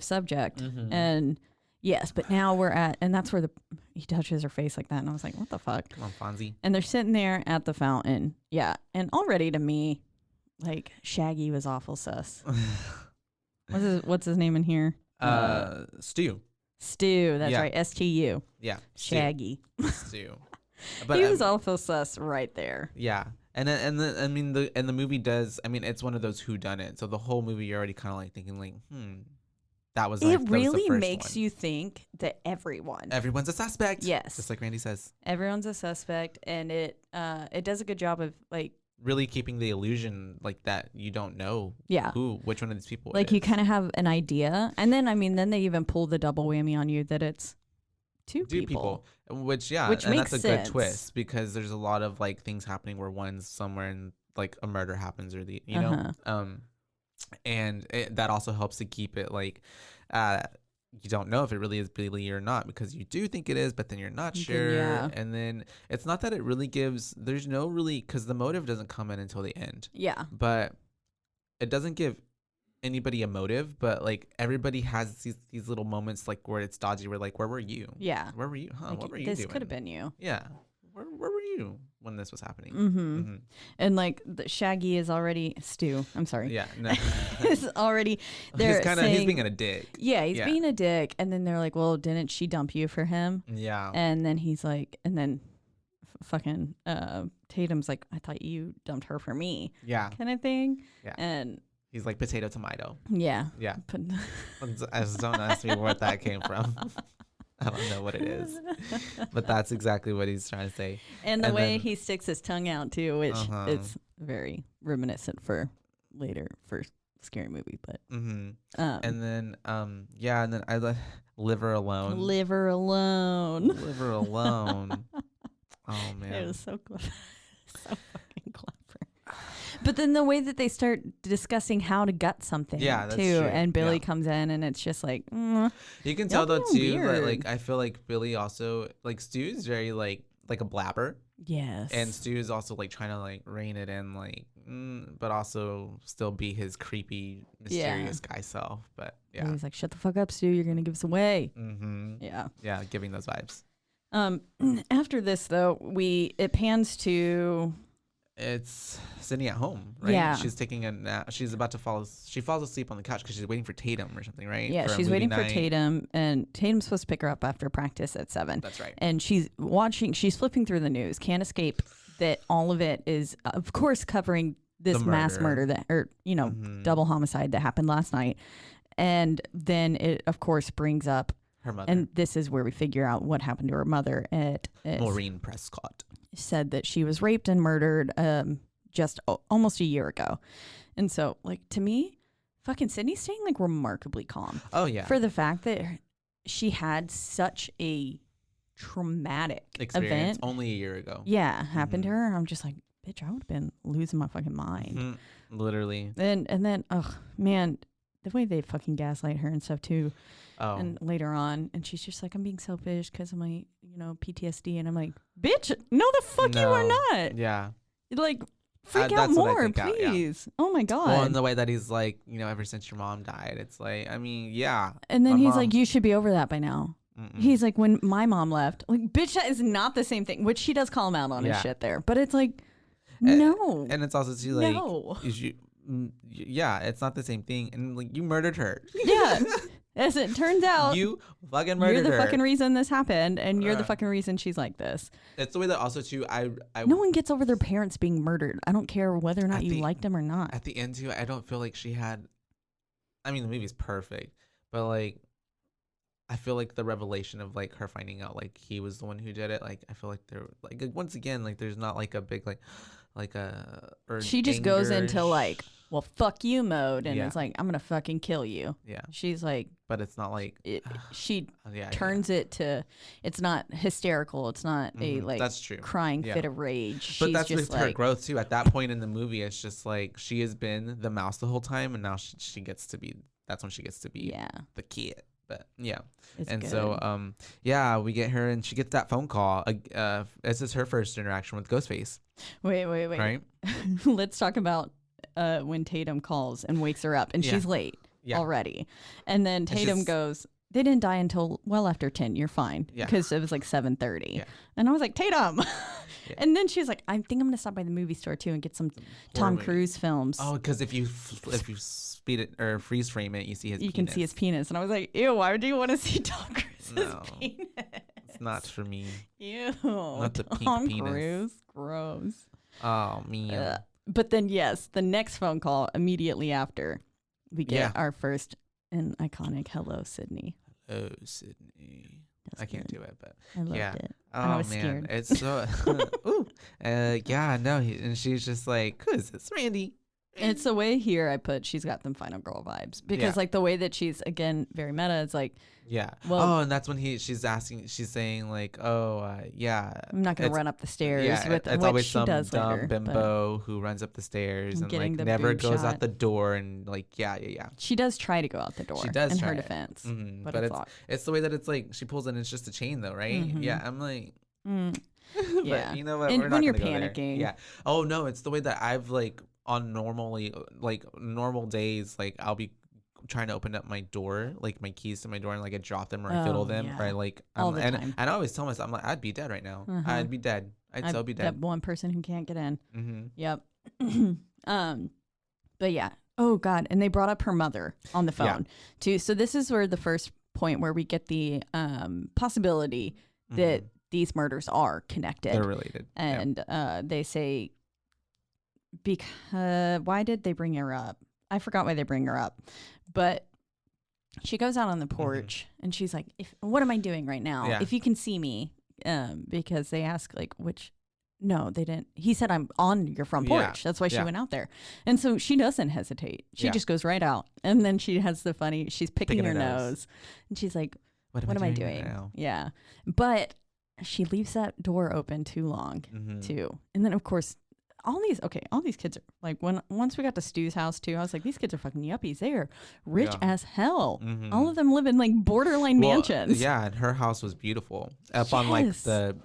subject. Mhm. And Yes, but now we're at, and that's where he touches her face like that, and I was like, what the fuck? Come on, Fonzie. And they're sitting there at the fountain. Yeah, and already to me, like, Shaggy was awful sus. What's his name in here? Stu. Stu, that's Yeah. right, STU. Yeah. Shaggy. Stu. He was awful sus right there. Yeah. And the movie does, I mean, it's one of those whodunit. So the whole movie you're already kind of like thinking like, that was It that really was the first makes one. you think that everyone's a suspect. Yes. Just like Randy says. Everyone's a suspect, and it does a good job of like Really keeping the illusion like that you don't know which one of these people like it you is. kind of have an idea, and then then they even pull the double whammy on you that it's two people. Which Which and makes that's a sense. good twist because there's a lot of like things happening where one's somewhere and like a murder happens or know and that also helps to keep it like you don't know if it really is Billy or not because you do think it is, but then you're not sure. Yeah. And then it's not that it really gives. There's no really because the motive doesn't come in until the end. Yeah. But it doesn't give anybody a motive, but like everybody has these little moments like where it's dodgy. Where like, where were you? Yeah. Where were you? Huh? Like, What were you this doing? could have been you. Yeah. Where were you when this was happening? Mm-hmm. And like the Shaggy is already Stu. I'm sorry. Yeah. No. Is already there. He's being a dick. Yeah, he's being a dick, and then they're like, "Well, didn't she dump you for him?" Yeah. And then he's like, and then fucking Tatum's like, "I thought you dumped her for me," Yeah. kind of thing. Yeah. And He's like potato tomato. yeah, Yeah. But Don't ask me where that came from. I don't know what it is, but that's exactly what he's trying to say. and the And way then- he sticks his tongue out too, which Uh-huh. it's very reminiscent for later for scary movie, but And then and then I let liver alone. liver alone. Liver alone. Oh man. It was so clever. So fucking clever. But then the way that they start discussing how to gut something Yeah, too, that's true. and Billy Yeah. comes in and it's just like, You can tell Y'all though being too that weird. like I feel like Billy also like Stu's very like a blabber, yes. and Stu is also like trying to like rein it in like, but also still be his creepy mysterious guy self. But yeah. He's like, shut the fuck up, Stu. You're gonna give us away. Yeah, giving those vibes. After this though, it pans to It's Sydney at home, right? Yeah. She's taking a nap. She's about to she falls asleep on the couch because she's waiting for Tatum or something, right? yeah, For a she's movie waiting for night. Tatum, and Tatum's supposed to pick her up after practice at 7. That's right. And she's flipping through the news, can't escape that all of it is, of course, covering this The mass murder. murder double homicide that happened last night. And then it, of course, brings up, Her mother, and this is where we figure out what happened to her mother. It Maureen Prescott. said that she was raped and murdered just almost a year ago. And so, like, to me, fucking Sydney's staying, like, remarkably calm. Oh yeah. For the fact that she had such a traumatic Experience event. only a year ago. Yeah, happened to her. I'm just like, bitch, I would have been losing my fucking mind. Literally. And then, oh man, the way they fucking gaslight her and stuff too. Oh. And later on, and she's just like, I'm being selfish because of my, PTSD. And I'm like, bitch, no, the fuck you are No. not. Yeah. Like, freak out that's what I more, think out, yeah. please. Oh my god. Well, in the way that he's like, ever since your mom died, it's like, I mean, yeah. and then my he's mom- like, you should be over that by now. He's like, when my mom left, like, bitch, that is not the same thing. Which she does call him out on his Yeah. shit there, but it's like, no, And it's also too like, no. yeah, it's not the same thing. And like, you murdered her. Yeah. As it turns out, You fucking murdered you're the her. fucking reason this happened, and you're the fucking reason she's like this. It's the way that also too. I No one gets over their parents being murdered. I don't care whether or not At you the- liked them or not. at the end too. I don't feel like she had. I mean, the movie's perfect, but like, I feel like the revelation of like her finding out like he was the one who did it. Like, I feel like there like once again like there's not like a big like a. Or She just goes anger. into like, well, fuck you mode, and Yeah. it's like, I'm gonna fucking kill you. Yeah, She's like, but it's not like she yeah, turns it to, it's not hysterical. It's not a like that's true. crying Yeah. fit of rage. But She's that's just with her like, growth too. At that point in the movie, it's just like she has been the mouse the whole time, and now she gets to be. That's when she gets to be yeah, the kid. But yeah, it's and good. so yeah, we get her, and she gets that phone call. This is her first interaction with Ghostface, wait. right? Let's talk about when Tatum calls and wakes her up, and Yeah. she's late Yeah. already, and then And Tatum she's- goes, they didn't die until well after 10. You're fine. Yeah. Because it was like 7:30. Yeah. And I was like, Tatum. Yeah. And then she was like, I think I'm going to stop by the movie store too and get some Tom movie. Cruise films. Oh, because if you speed it or freeze frame it, you see his. You penis. can see his penis. And I was like, ew, why would you want to see Tom Cruise's No. penis? It's not for me. Ew. Not the pink Tom penis. Cruise. Gross. Oh man. But then, yes, the next phone call immediately after we get Yeah. our first and iconic hello, Sydney. Oh, Sydney. That's I can't good. do it, but I loved yeah. it. Oh I was man, scared. it's so. Ooh. Yeah. No. And she's just like, who is this, Randy? And it's the way here I put she's got them final girl vibes because Yeah. like the way that she's again very meta. It's like Yeah. Well- and that's when she's saying like, yeah. I'm not gonna it's- run up the stairs. Yeah, with it's which always she some does dumb later, but bimbo who runs up the stairs and Getting like the never boob goes shot. out the door and like yeah. she does try to go out the door. She does in try her it. defense, Mhm, but, but it's, it's odd. it's the way that it's like she pulls it and it's just a chain though, right? Mhm. Yeah, I'm like, Mm. but Yeah. you know what? And We're when not you're gonna go there. panicking. Yeah. Oh no, it's the way that I've like on normal days, like I'll be trying to open up my door, like my keys to my door, and like I drop them or I fiddle Oh, them, yeah. or I like All the and time. I always tell myself, I'm like, I'd be dead right now. Uh-huh. I'd be dead. I'd so be That dead. one person who can't get in. Mm-hmm. Yep. But yeah. Oh God. And they brought up her mother on the Yeah. phone too. So this is where the first point where we get the possibility that these murders are connected. They're related. Yeah. And they say, because why did they bring her up? I forgot why they bring her up, but she goes out on the porch and she's like, what am I doing right now? Yeah. If you can see me, because they ask like, no, they didn't. He said, I'm on your front Yeah. porch. That's why she Yeah. went out there. And so she doesn't hesitate. She Yeah. just goes right out. And then she has she's picking her her nose. nose. And she's like, What am I right doing? now? Yeah. But she leaves that door open too long Mhm. too. And then of course, all these kids are like, once we got to Stu's house too, I was like, these kids are fucking yuppies. They are rich Yeah. as hell. Mhm. All of them live in like borderline Well, mansions. Yeah, and her house was beautiful. Up on like Yes. the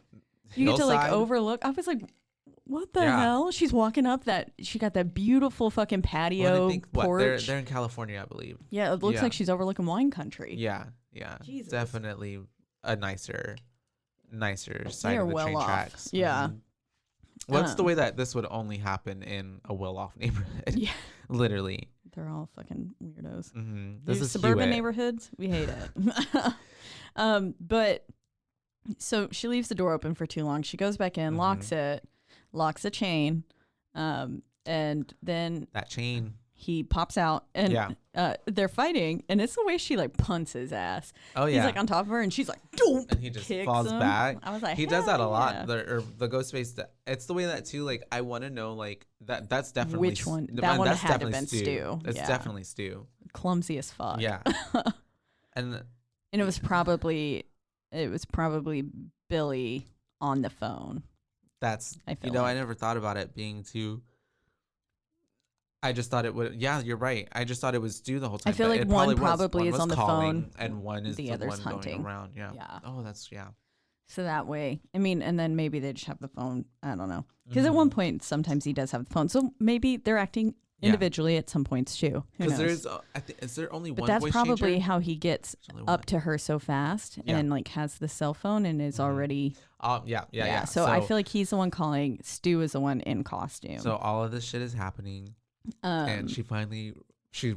You get to like hillside. overlook. I was like, what the Yeah. hell? She's walking up she got that beautiful fucking Well, patio I think, porch. they're in California, I believe. Yeah, it looks Yeah. like she's overlooking wine country. Yeah. Jesus. Definitely a nicer side They are of the well train off. tracks. Yeah. Mhm. What's the way that this would only happen in a well-off neighborhood? Yeah. Literally. They're all fucking weirdos. Mm-hmm. These This is suburban Hewitt. neighborhoods, we hate it. But so she leaves the door open for too long. She goes back in, locks a chain, and then That chain. he pops out, and Yeah. they're fighting, and it's the way she like punts his ass. Oh yeah. He's like on top of her, and she's like, "Doom," and he just kicks falls him. back. I was like, he does that a "Hell lot. yeah." The ghost face. It's the way that too. Like I want to know. Like that's definitely Which one? S- That one that's had to definitely been Stu. It's Yeah. definitely Stu. Clumsy as fuck. Yeah. And And it was probably Billy on the phone. that's I feel I like. never thought about it being too. I just thought it would. Yeah, you're right. I just thought it was Stu the whole time. I feel but like it one was. probably One is was on the calling, phone, and one is the the other's one hunting. going around. Yeah. Yeah. Oh, that's yeah. So that way, I mean, and then maybe they just have the phone. I don't know. Because at one point, sometimes he does have the phone. So maybe they're acting Yeah. individually at some points too. Who Because knows? there's, is there only But one that's voice probably changer? how he gets There's only one. up to her so fast Yeah. and like has the cell phone and is already. Yeah. So I feel like he's the one calling. Stu is the one in costume. So all of this shit is happening, and she finally runs. She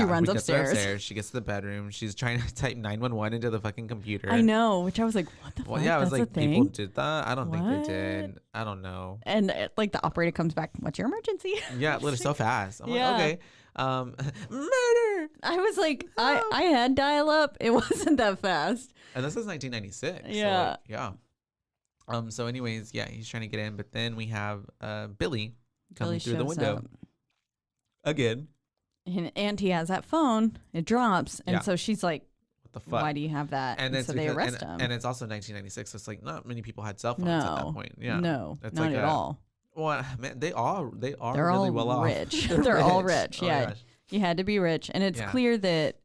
runs we get to her upstairs. She gets to the bedroom. She's trying to type 911 into the fucking computer. I know, which I was like, what the Well, fuck? yeah, I was That's like, a thing? people did that. I don't think What? they did. I don't know. And like the operator comes back. What's your emergency? Yeah, literally so fast. I'm Yeah. like, okay, murder. I was like, I had dial up. It wasn't that fast. And this is 1996. So Yeah. like, yeah. So anyways, yeah, he's trying to get in, but then we have Billy coming Billy through the shows window up. again. And he has that phone. It drops, and Yeah. so she's like, What the fuck? "Why do you have that?" And And it's so they because- arrest him. And it's also 1996, so it's like not many people had cell phones at that No, point. Yeah. no, It's not like at a- all. Well, man, they are They're really all well off. rich. They're all rich. Oh my Yeah, gosh. you had to be rich, and it's Yeah. clear that,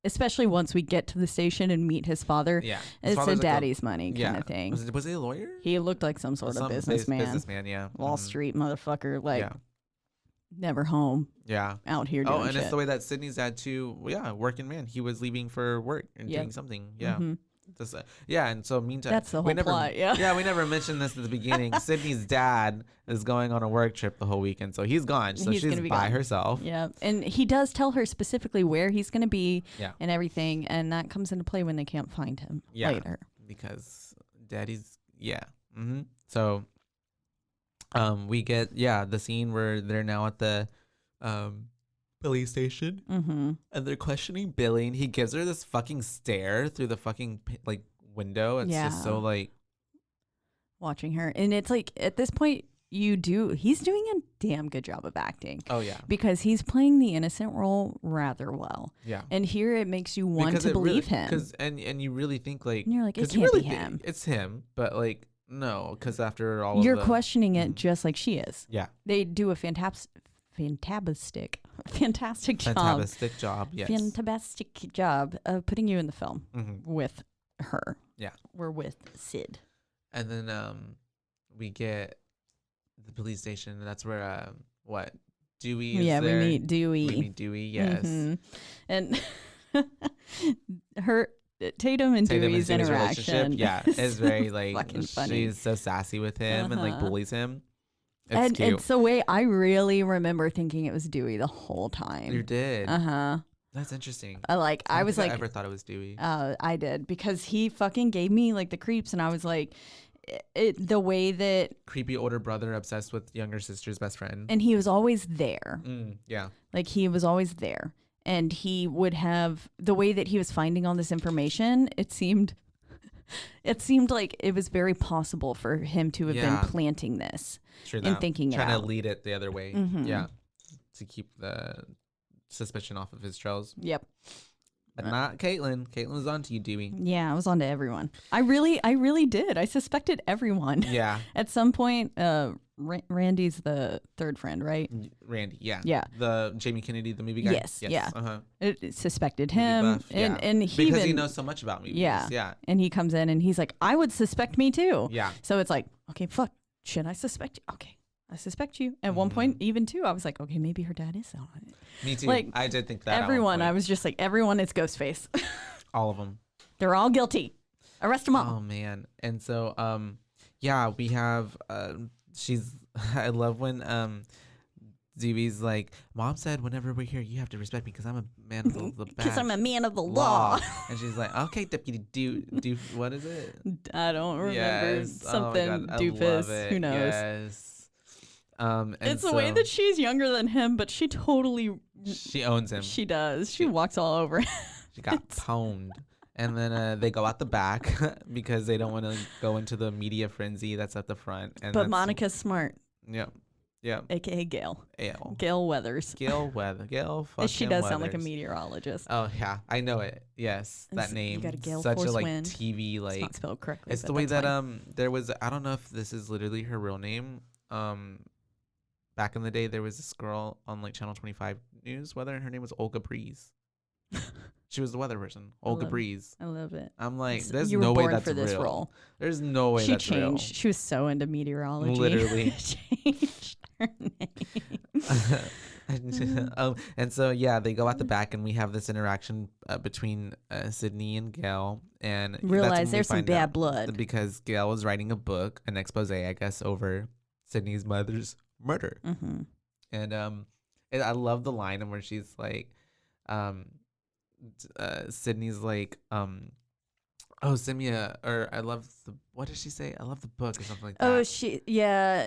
especially once we get to the station and meet his father, Yeah. His it's a father's like daddy's money kind yeah. of thing. Was he a lawyer? He looked like some sort of businessman, Businessman, yeah. Wall Mhm. Street motherfucker. Like, Yeah. never home, Yeah. out here doing Oh, and shit. it's the way that Sydney's dad too. Well, yeah, working man. He was leaving for work and Yep. doing something. Yeah. hmm Just, yeah, and so meantime, That's the we whole never, plot, yeah. yeah, we never mentioned this at the beginning. Sydney's dad is going on a work trip the whole weekend, so he's gone. So He's she's gonna be by gone. herself. Yeah, and he does tell her specifically where he's going to be Yeah. and everything, and that comes into play when they can't find him Yeah. later. Because daddy's So we get the scene where they're now at the police station Mm-hmm. and they're questioning Billy, and he gives her this fucking stare through the fucking like window. It's just so Yeah. like, Watching her, and it's like at this point, he's doing a damn good job of acting oh yeah, because he's playing the innocent role rather well. yeah. And here it makes you want Because to it believe really, him. Because and you really think like, And you're like, it 'cause you can't really be think him. it's him, but like no, because after all You're of the, questioning it Mhm. just like she is. yeah, They do a fantastic job. fantastic job. Yes. Fantastic job of putting you in the film Mhm. with her. Yeah. We're with Sid. And then we get the police station. And that's where Dewey is Yeah, there. we meet Dewey. We meet Dewey. Yes. Mhm. And her Tatum and Tatum and Dewey's Dewey's interaction. yeah, is very like fucking funny. she's so sassy with him and like Uh-huh. bullies him. It's And cute. it's the way I really remember thinking it was Dewey the whole You time. did. Uh-huh. That's interesting. I I don't was think like, I ever thought it was Dewey. I did because he fucking gave me like the creeps, and I was like, the way that, Creepy older brother obsessed with younger sister's best friend. and he was always there. Yeah. Like he was always there, and he would have the way that he was finding all this information. It seemed like it was very possible for him to have Yeah. been planting this True and that. thinking it Trying to out. lead it the other way. Mhm. Yeah. To keep the suspicion off of his trails. Yep. But not Caitlin. Caitlin was on to you, Dewey. Yeah, I was on to everyone. I really did. I suspected everyone. Yeah. At some point, Randy's the third friend, right? Randy, yeah. Yeah. The Jamie Kennedy, the movie guy? Yes, yeah. Uh-huh. It suspected Movie him, buff, and yeah. he Because even, he knows so much about movies. Yeah. Yeah. and he comes in and he's like, I would suspect me too. Yeah. So it's like, okay, fuck, should I suspect you? Okay, I suspect you. At one point, even too, I was like, okay, maybe her dad is on it. Me too. Like, I did think that. at one Everyone, I point. was just like, everyone is Ghostface. All of them. They're all guilty. Arrest them all. Oh man. And so yeah, we have she's I love when Dewey's like, Mom said whenever we're here you have to respect me because I'm a man of the Because I'm a badge man of the law. And she's like, okay, deputy do what is it? I don't remember. Yes. Oh my Something God, I doofus. love it. Who knows? Yes. And It's the way so that she's younger than him, but she totally she owns him. she does. She walks all over. She got pwned. And then they go out the back because they don't want to go into the media frenzy that's at the front. And But that's- Monica's smart, Yeah. Yeah. aka Gail. Gail. Gail Weathers. Gail Weather. Gail fucking She does sound like a Weathers. meteorologist. Oh yeah, I know it. Yes, It's- that name. you got a gale Such force a like wind. TV It's like. not spelled correctly. It's but the way that's that fine. there was. I don't know if this is literally her real name. Back in the day, there was this girl on like Channel 25 News weather, and her name was Olga Breeze. She was the weather person, Olga love it. Breeze. I love it. I'm like, It's- there's you were no way born that's for this real. role. There's no way She that's real. changed. She was so into meteorology. Literally. changed her name. And so yeah, they go out the back, and we have this interaction between Sydney and Gail, and that's when Realize we there's some find bad out blood. because Gail was writing a book, an expose, I guess, over Sydney's mother's murder, Mm-hmm. and I love the line where she's like, Sydney's like, oh, send me or I love the, what did she say? I love the book or something like that. Oh,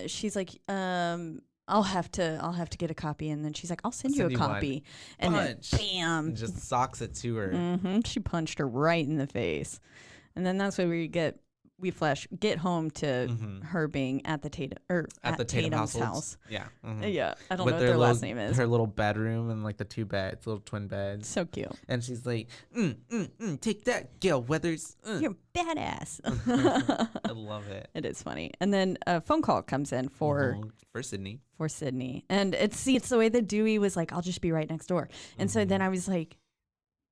she's like, I'll have to get a copy, and then she's like, I'll send you a send you one. copy, and Punch. then bam, And just socks it to her. she punched her right in the face, and then that's where we get home to Mhm. her being at the Tatum or At the Tatum Tatum's households. house. Yeah. Mhm. Yeah, I don't With know what their little, last name is. Her little bedroom and like the two beds, little twin beds. So cute. And she's like, take that, Gail Weathers. You're badass. I love it. It is funny. And then a phone call comes in for Sydney. Sydney, and it's the way that Dewey was like, I'll just be right next door. And so then I was like,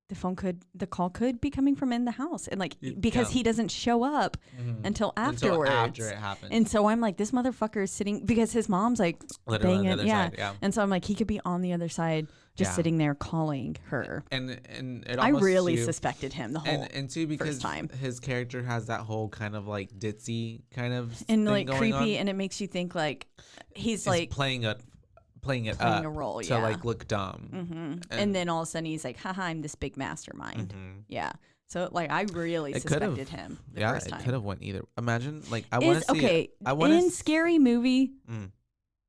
the call could be coming from in the house, and like because Yeah. he doesn't show up until afterwards. After it happens. And so I'm like, this motherfucker is sitting because his mom's like Literally on the banging, other side, yeah. And so I'm like, he could be on the other side, just Yeah. sitting there calling her. And it I almost really too, suspected him the whole and too because first time. his character has that whole kind of like ditzy kind of And thing like going creepy, on. and it makes you think like he's He's like playing it playing up a role, to yeah. like look dumb. And then all of a sudden he's like, haha, I'm this big mastermind. Yeah. So like I really It could've- suspected him the Yeah, first it time. could have went either. Imagine like I want Is to see okay it. I want in Scary Movie.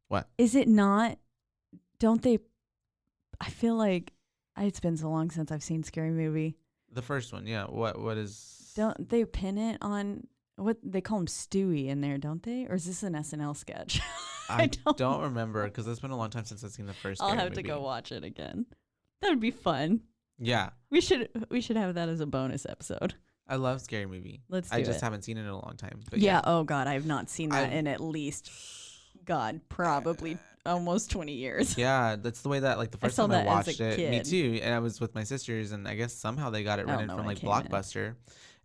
What? Is it not? Don't they? I feel like it's been so long since I've seen Scary Movie. The first one, yeah. What is? Don't they pin it on what they call him Stewie in there? Don't they? Or is this an SNL sketch? I don't remember because it's been a long time since I've seen the first. I'll Scary have to movie. go watch it again. That would be fun. Yeah, We should have that as a bonus episode. I love Scary Movie. Let's do I just it. haven't seen it in a long time. But Yeah. Oh God, I have not seen that I've- in at least, God, probably almost 20 years. Yeah, that's the way that like the first saw time I that as a watched it. Me kid. too. And I was with my sisters, and I guess somehow they got it I don't rented know from when like it came in. Blockbuster,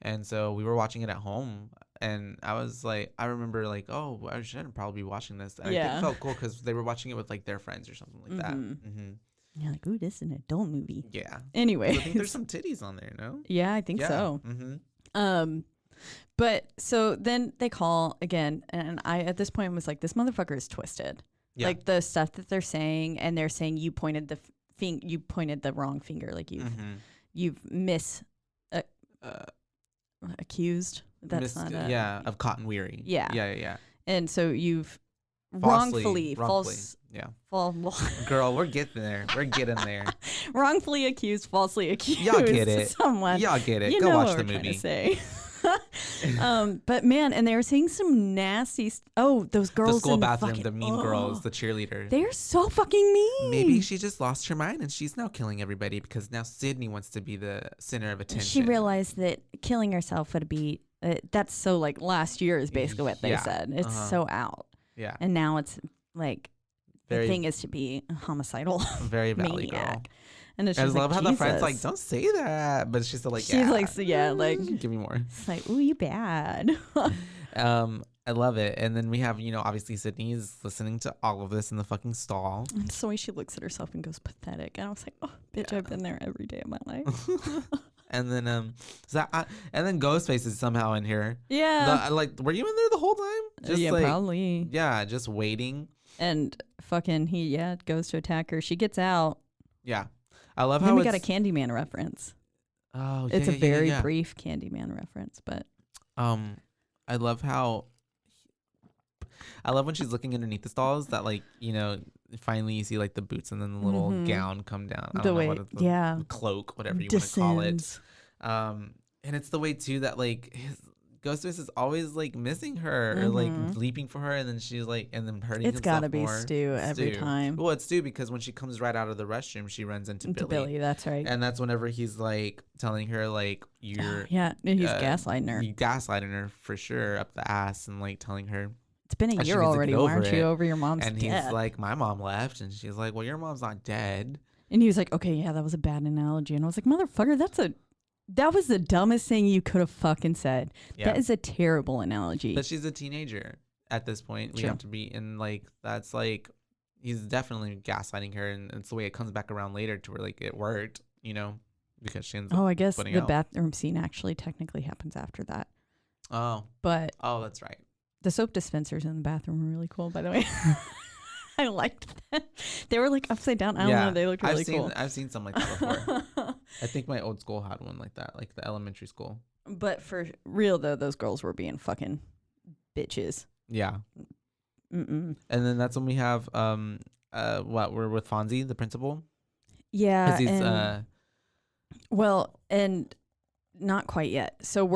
and so we were watching it at home. And I was like, I remember like, oh, I shouldn't probably be watching this. And I think Yeah. it felt cool because they were watching it with like their friends or something like that. Mm-hmm. You're like, ooh, this is an adult movie. Yeah. Anyway. I think there's some titties on there, no? Yeah, I think so. Mm-hmm. But so then they call again, and I at this point was like, this motherfucker is twisted. Yeah. Like the stuff that they're saying, and they're saying you pointed you pointed the wrong finger, like you've accused. That's not of cotton weary. Yeah. Yeah. and so you've Falsely, Girl, we're getting there. We're getting there. wrongfully accused, falsely accused. Y'all get it. Someone. Y'all get it. You Go know watch what the we're trying to movie. say. But man, and they were saying some nasty. Those girls The school in bathroom, fucking, the mean girls, the cheerleader. They're so fucking mean. Maybe she just lost her mind and she's now killing everybody because now Sydney wants to be the center of attention. She realized that killing herself would be. That's so like last year is basically what they Yeah. said. It's so out, Yeah. and now it's like Very- the thing is to be a homicidal Very valley maniac. girl. And it's I just love like, how the friend's like, Jesus. don't say that. But she's still like, She's yeah. like, so yeah, like give me more. it's like, ooh, you bad. I love it. And then we have, obviously Sydney's listening to all of this in the fucking stall. It's the way she looks at herself and goes pathetic. And I was like, oh, bitch, I've been there every day of my life. And then and then Ghostface is somehow in here. Yeah. Were you in there the whole time? Yeah, like, probably. Yeah, just waiting. And fucking he goes to attack her. She gets out. Yeah. I love And how then we got a Candyman reference. Oh, It's a very yeah. brief Candyman reference, but I love when she's looking underneath the stalls that finally you see like the boots and then the little gown come down. I don't know what it's, the cloak, whatever you want to call it. And it's the way too that like his Ghostface is always like missing her or like leaping for her, and then she's like, and then hurting. it's himself gotta be more. Stu every time. Well, it's Stu because when she comes right out of the restroom, she runs into Billy. That's right. And that's whenever he's like telling her like you're yeah, and he's gaslighting her. He's gaslighting her for sure up the ass and like telling her. It's been a She year needs to already. get Why over aren't you it. over your mom's And death? he's like, my mom left, and she's like, well, your mom's not dead. And he was like, okay, yeah, that was a bad analogy. And I was like, motherfucker, that was the dumbest thing you could have fucking said. Yeah. That is a terrible analogy. But she's a teenager at this point. We True. have to be, and like that's like he's definitely gaslighting her, and it's the way it comes back around later to where like it worked, because she ends up I guess putting the out. bathroom scene actually technically happens after that. Oh, But that's right. the soap dispensers in the bathroom were really cool, by the way. I liked that. They were like upside down. I don't know. They looked really cool. I've seen some like that before. I think my old school had one like that, like the elementary school. But for real, though, those girls were being fucking bitches. Yeah. Mm-mm. And then that's when we have we're with Fonzie, the principal. Yeah. 'Cause he's and not quite yet. So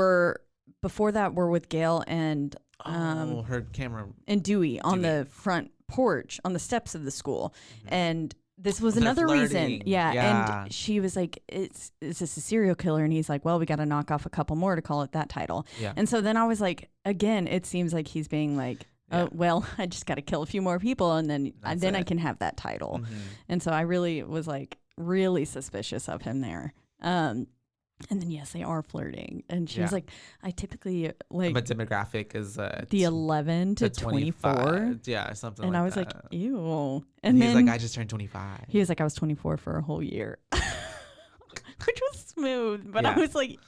before that, we're with Gail and her camera and Dewey on Dewey. the front porch on the steps of the school. And this was They're another reason. flirting. Yeah. Yeah. And she was like, is this a serial killer? And he's like, well, we got to knock off a couple more to call it that title. Yeah. And so then I was like, again, it seems like he's being like, Yeah. oh, well, I just got to kill a few more people and then That's I it. can have that title. Mhm. And so I really was like really suspicious of him there. And then yes, they are flirting, and she's Yeah. like, I typically like But demographic is the 11 to 24. 25. Yeah, something And like I was that. like, ew. And And he's then like, I just turned 25. he was like, I was 24 for a whole year, which was smooth. But I Yeah. was like,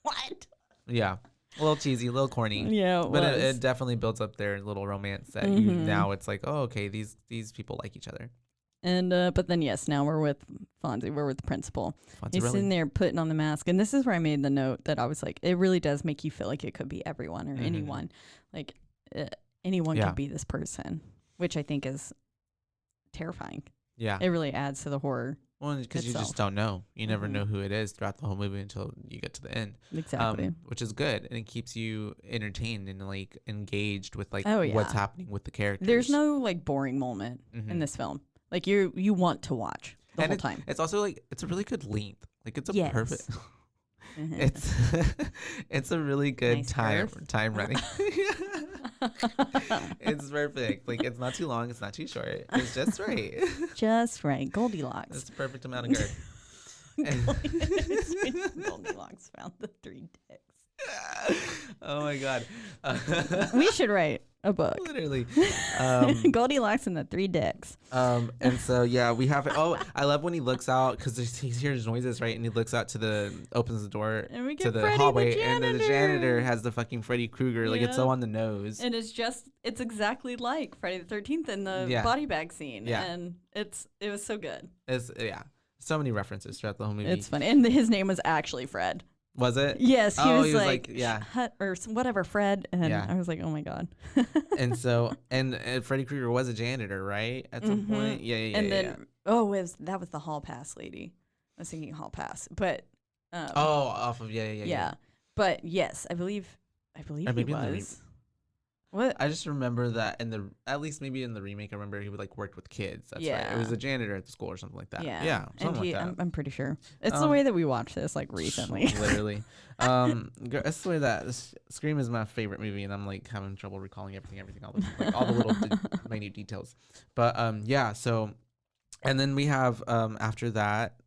what? Yeah. A little cheesy, a little corny. Yeah, But it definitely builds up their little romance that you Mhm. now it's like, oh, okay, these people like each other. And but then yes, now we're with Fonzie. We're with the principal. He's sitting there putting on the mask, and this is where I made the note that I was like, it really does make you feel like it could be everyone or anyone, like anyone Yeah. could be this person, which I think is terrifying. Yeah. It really adds to the horror. Well, because you itself. just don't know. You never Mhm. know who it is throughout the whole movie until you get to the end. Exactly. Which is good, and it keeps you entertained and like engaged with like Oh, what's yeah. happening with the characters. There's no like boring moment Mhm. in this film. Like you want to watch the And whole time. It's also like it's a really good length. Like it's a Yes. perfect. Mhm. It's it's a really good Nice time curve. running. It's perfect. Like it's not too long. It's not too short. It's just right. Just right, Goldilocks. It's the perfect amount of girth. Goldilocks found the 3 dicks. Oh my god. We should write a book. Literally. Goldilocks and the 3 dicks. And so yeah, we have. Oh, I love when he looks out because he hears noises, right? And he looks out opens the door And we to get the Freddy the hallway, and then the janitor. janitor has the fucking Freddy Krueger, like it's so Yeah. on the nose. And it's exactly like Friday the 13th in the Yeah. body bag scene. Yeah. And it was so good. It's so many references throughout the whole movie. It's funny. And his name was actually Fred. Was it? Yes, he Oh, was he was like, like, yeah. or whatever, Fred. And Yeah. I was like, oh my God. And so, and Freddy Krueger was a janitor, right? At some Mhm. point, yeah. And then, that was the hall pass lady. I was thinking hall pass, but off of yeah. But yes, I believe Or he maybe in the was. What? I just remember that at least maybe in the remake, I remember he would like worked with kids. That's right. It was Yeah. a janitor at the school or something like that. Yeah, Yeah, and something like that. I'm pretty sure it's the way that we watched this like recently. Literally. That's the way that Scream is my favorite movie, and I'm like having trouble recalling everything, all the little minute details. But yeah. So, and then we have after that.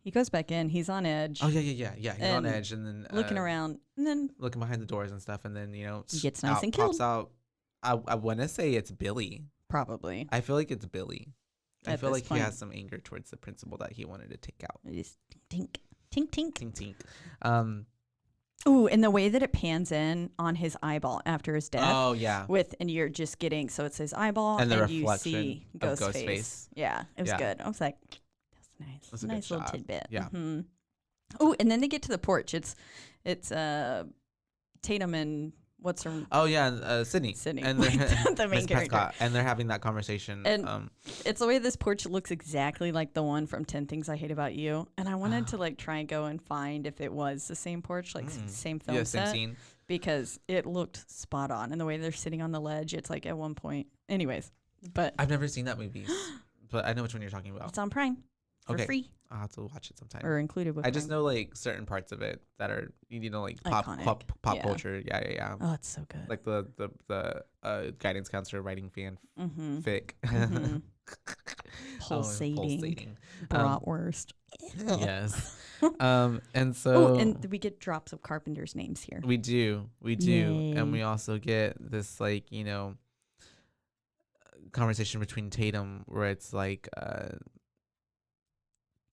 He goes back in. He's on edge. Oh yeah. He's on And edge, and then looking around, and then looking behind the doors and stuff, and then He gets nice and killed. pops out. I want to say it's Billy. probably I feel like it's Billy. I At feel this like point. he has some anger towards the principal that he wanted to take out. just tink, tink, tink. Tink tink. Ooh, and the way that it pans in on his eyeball after his death. Oh yeah. And you're just getting, so it's his eyeball And the you reflection see of Ghostface. Ghostface. Yeah, it was Yeah. good. I was like, that's nice. That's a good nice little shot. tidbit. Yeah. Mm-hmm. Oh, and then they get to the porch. It's Tatum and what's her Oh yeah, Sydney. Sydney, And like, they're the main Miss character. Prescott, and they're having that conversation. And it's the way this porch looks exactly like the one from 10 Things I Hate About You. And I wanted to like try and go and find if it was the same porch, like same film yeah, same set, scene. because it looked spot on. And the way they're sitting on the ledge, it's like at one point. Anyways, but I've never seen that movie, but I know which one you're talking about. it's on Prime for Okay. free I'll have to watch it sometime. or included with I just Prime. know like certain parts of it that are like pop Iconic. pop Yeah. culture. Yeah. Oh, it's so good. Like the guidance counselor writing fan Mm-hmm. fic. Mhm. Oh, Pulsating. Bratwurst. Yes. And so Oh, and we get drops of Carpenter's names here. we do, Yay. and we also get this like conversation between Tatum where it's like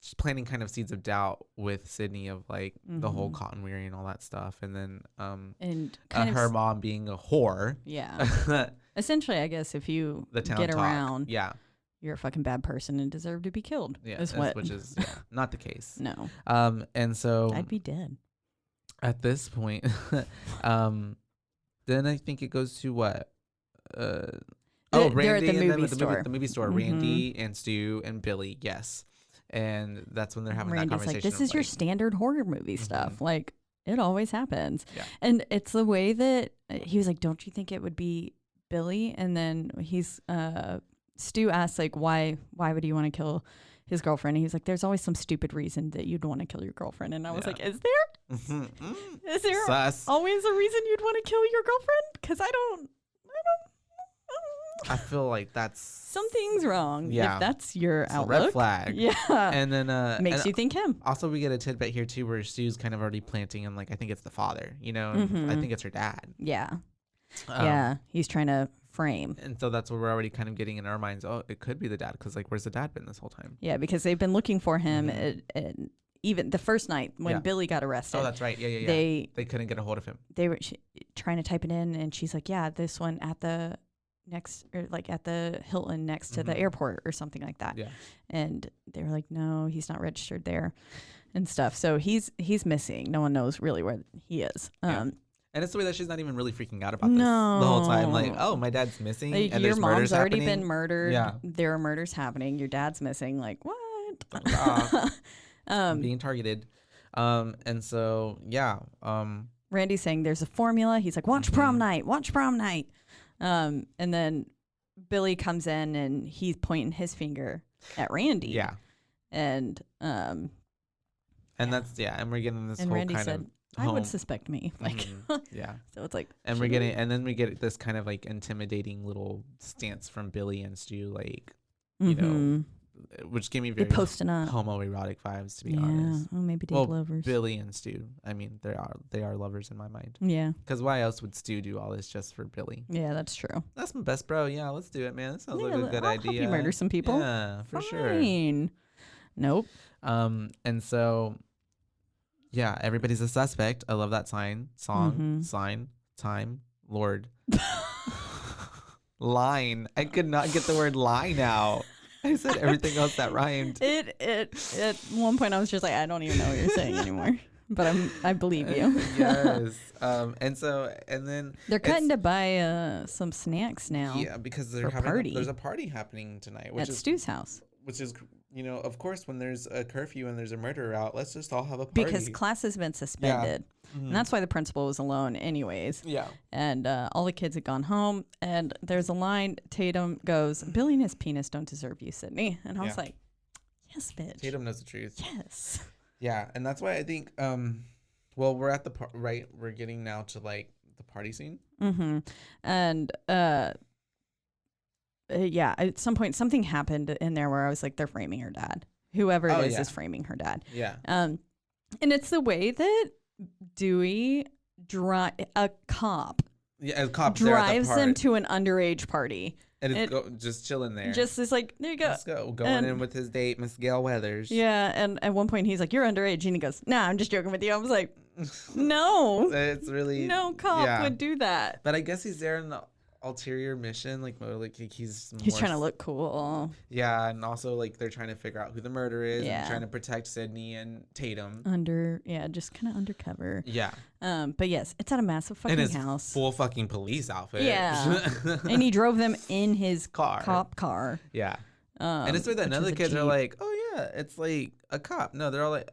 just planting kind of seeds of doubt with Sydney of like the whole Mhm. cotton weary and all that stuff, and then And kind of her mom being a whore. yeah. Essentially, I guess if you The town get talk. around, Yeah. you're a fucking bad person and deserve to be killed. Yeah. is what? Which is not the case. No, And so I'd be dead. at this point, then I think it goes to what? They're Randy at the and then movie at store. The movie store. Mhm. Randy and Stu and Billy. Yes, and that's when they're having that Randy's conversation. like, this of, is your like, standard horror movie stuff. Mhm. Like, it always happens. Yeah. And it's the way that he was like, don't you think it would be Billy? And then Stu asks, like, why would he want to kill his girlfriend? And he's like, there's always some stupid reason that you'd want to kill your girlfriend. And I was Yeah. like, is there? Is there Sus. always a reason you'd want to kill your girlfriend? Because I don't. I feel like that's something's wrong. Yeah. If that's your it's a outlook. red flag. Yeah. And then Makes and you think him. also we get a tidbit here too where Stu's kind of already planting him, like I think it's the father, you know, and I think it's her dad. Yeah. Yeah. He's trying to frame. And so that's where we're already kind of getting in our minds, oh, it could be the dad, because like where's the dad been this whole time? Yeah, because they've been looking for him even the first night when Billy got arrested. Oh, that's right. Yeah. They couldn't get a hold of him. They were trying to type it in, and she's like, yeah, this one at the at the Hilton next to the airport or something like that. Yeah. And they were like, no, he's not registered there and stuff. So he's missing. No one knows really where he is. And it's the way that she's not even really freaking out about this the whole time. Like, oh, my dad's missing. Like, and your there's mom's murders already happening. been murdered. Yeah. There are murders happening. Your dad's missing. Like, what? Being targeted. And so, yeah. Randy's saying there's a formula. He's like, watch prom night. Watch prom night. And then Billy comes in and he's pointing his finger at Randy. Yeah. And that's, and we're getting this and whole Randy kind said, of I would suspect me. Like, yeah. So it's like, and we're getting, and then we get this kind of like intimidating little stance from Billy and Stu, like, you know, which gave me very posting up homoerotic vibes, to be honest. Oh, maybe deep lovers. Billy and Stu. I mean, they are lovers in my mind. Yeah. Because why else would Stu do all this just for Billy? Yeah, that's true. That's my best bro. Yeah, let's do it, man. That sounds like a good I'll idea. help you murder some people. Yeah, for sure. Nope. And so, yeah, everybody's a suspect. I love that sign, time, Lord. Line. I could not get the word line out. I said everything else that rhymed. At one point I was just like, I don't even know what you're saying anymore. But I believe you. Yes. And then they're cutting to buy some snacks now. Yeah, because there's a party happening tonight, at Stu's house. Which is, you know, of course, when there's a curfew and there's a murderer out, let's just all have a party. Because class has been suspended. Yeah. And that's why the principal was alone anyways. Yeah. And all the kids had gone home. And there's a line, Tatum goes, Billy and his penis don't deserve you, Sydney. And I was like, yes, bitch. Tatum knows the truth. Yes. Yeah, and that's why I think, well, we're at the right, we're getting now to like the party scene. And at some point something happened in there where I was like, they're framing her dad. Whoever it is framing her dad. Yeah. And it's the way that Dewey a cop drives them to an underage party. And it's just chilling there. Just is like, there you go. Let's go. Going in with his date, Miss Gail Weathers. Yeah, and at one point he's like, you're underage. And he goes, nah, I'm just joking with you. I was like, no. It's really... No cop would do that. But I guess he's there in the ulterior mission. Like he's trying to look cool. Yeah, and also like they're trying to figure out who the murderer is and trying to protect Sydney and Tatum. Just kind of undercover. Yeah. But yes, it's at a massive fucking house. Full fucking police outfit. Yeah. And he drove them in his cop car. Yeah. And it's where that none of the kids are like, oh yeah, it's like a cop. No, they're all like,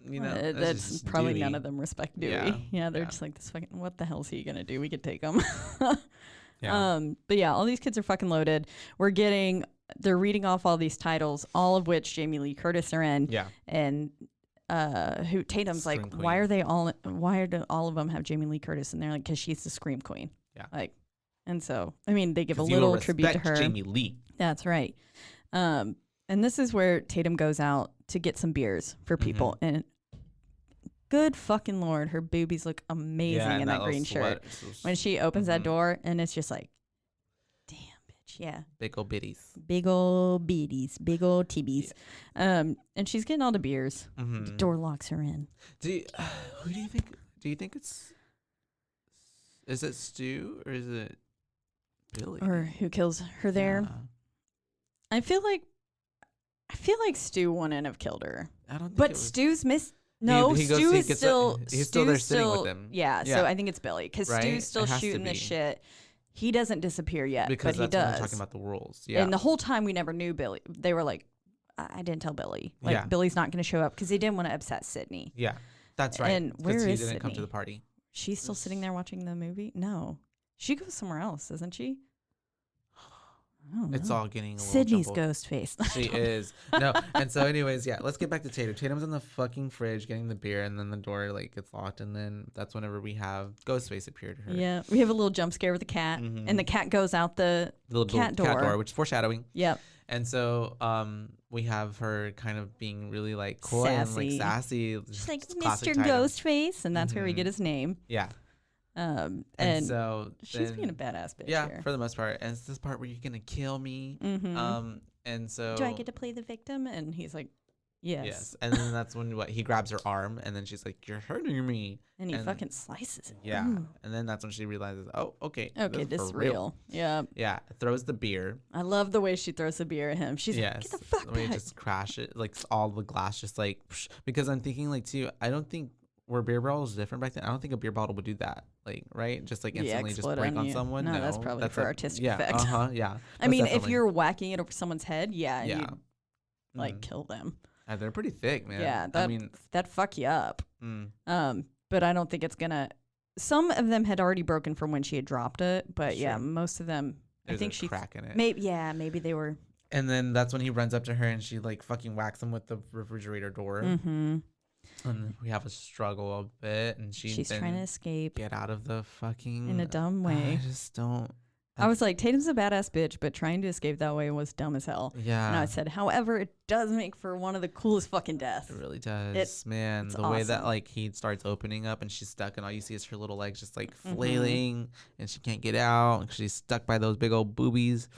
you know, that's probably Dewey. None of them respect Dewey. Yeah, they're just like, this fucking, what the hell is he gonna do? We could take him. Yeah. But yeah, all these kids are fucking loaded. They're reading off all these titles, all of which Jamie Lee Curtis are in. Yeah. And who Tatum's Scream like, Queen. Why do all of them have Jamie Lee Curtis? And they're like, because she's the Scream Queen. Yeah. Like, and so, I mean, they give a little tribute to her. Jamie Lee. That's right. And this is where Tatum goes out to get some beers for people. And good fucking Lord, her boobies look amazing in that green shirt. When she opens that door, and it's just like, damn, bitch, yeah. Big ol' bitties. Big ol' bitties, big ol' tibbies. Yeah. And she's getting all the beers. The door locks her in. Do you think it's... Is it Stu or is it Billy? Or who kills her there? Yeah. I feel like Stu wouldn't have killed her. I don't think but Stu's missed... No, Stu is still... He's still there sitting with them. Yeah, so I think it's Billy. Because Stu's still shooting the shit. He doesn't disappear yet, because but he does. We're talking about the rules. Yeah. And the whole time we never knew Billy. They were like, I didn't tell Billy. Like, Billy's not going to show up because they didn't want to upset Sydney. Yeah, that's right. And where is Sydney? He didn't come to the party. She's still sitting there watching the movie? No. She goes somewhere else, doesn't she? It's all getting a little Sydney's jumbled. ghost face. She is. No. And so anyways, yeah, let's get back to Tatum. Tatum's in the fucking fridge getting the beer, and then the door like gets locked, and then that's whenever we have Ghostface appear to her. Yeah, we have a little jump scare with the cat, and the cat goes out the cat door. Which is foreshadowing. Yep. And so we have her kind of being really like coy and like sassy. She's like classic Mr. Tatum. Ghostface, and that's where we get his name. Yeah. And so she's being a badass bitch. Yeah, here. for the most part. And it's this part where you're gonna kill me. And so do I get to play the victim? And he's like, yes. And then that's when he grabs her arm, and then she's like, "You're hurting me." And he fucking slices it. Yeah. Ooh. And then that's when she realizes, "Oh, okay. Okay, this is real." Yeah. Yeah. Throws the beer. I love the way she throws the beer at him. She's like, "Get the fuck The way back!" just crash it, like all the glass, just like because I'm thinking like too. I don't think were beer bottles different back then. I don't think a beer bottle would do that. Like right, just like instantly just break on someone. No, that's probably for artistic yeah, effect. Yeah. I mean, definitely. if you're whacking it over someone's head, yeah, Yeah. you'd like kill them. They're pretty thick, man. Yeah, that fuck you up. Mm. But I don't think it's gonna. Some of them had already broken from when she had dropped it, but yeah, most of them. There's I think a crack in it. Maybe they were. And then that's when he runs up to her and she like fucking whacks him with the refrigerator door. Mm-hmm. And we have a struggle a bit, and she's trying to escape, get out of the fucking in a dumb way. I just don't. I was like, Tatum's a badass bitch, but trying to escape that way was dumb as hell. Yeah. And I said, however, it does make for one of the coolest fucking deaths. It really does, man. It's the way that awesome. like he starts opening up and she's stuck, and all you see is her little legs just like flailing, and she can't get out. She's stuck by those big old boobies,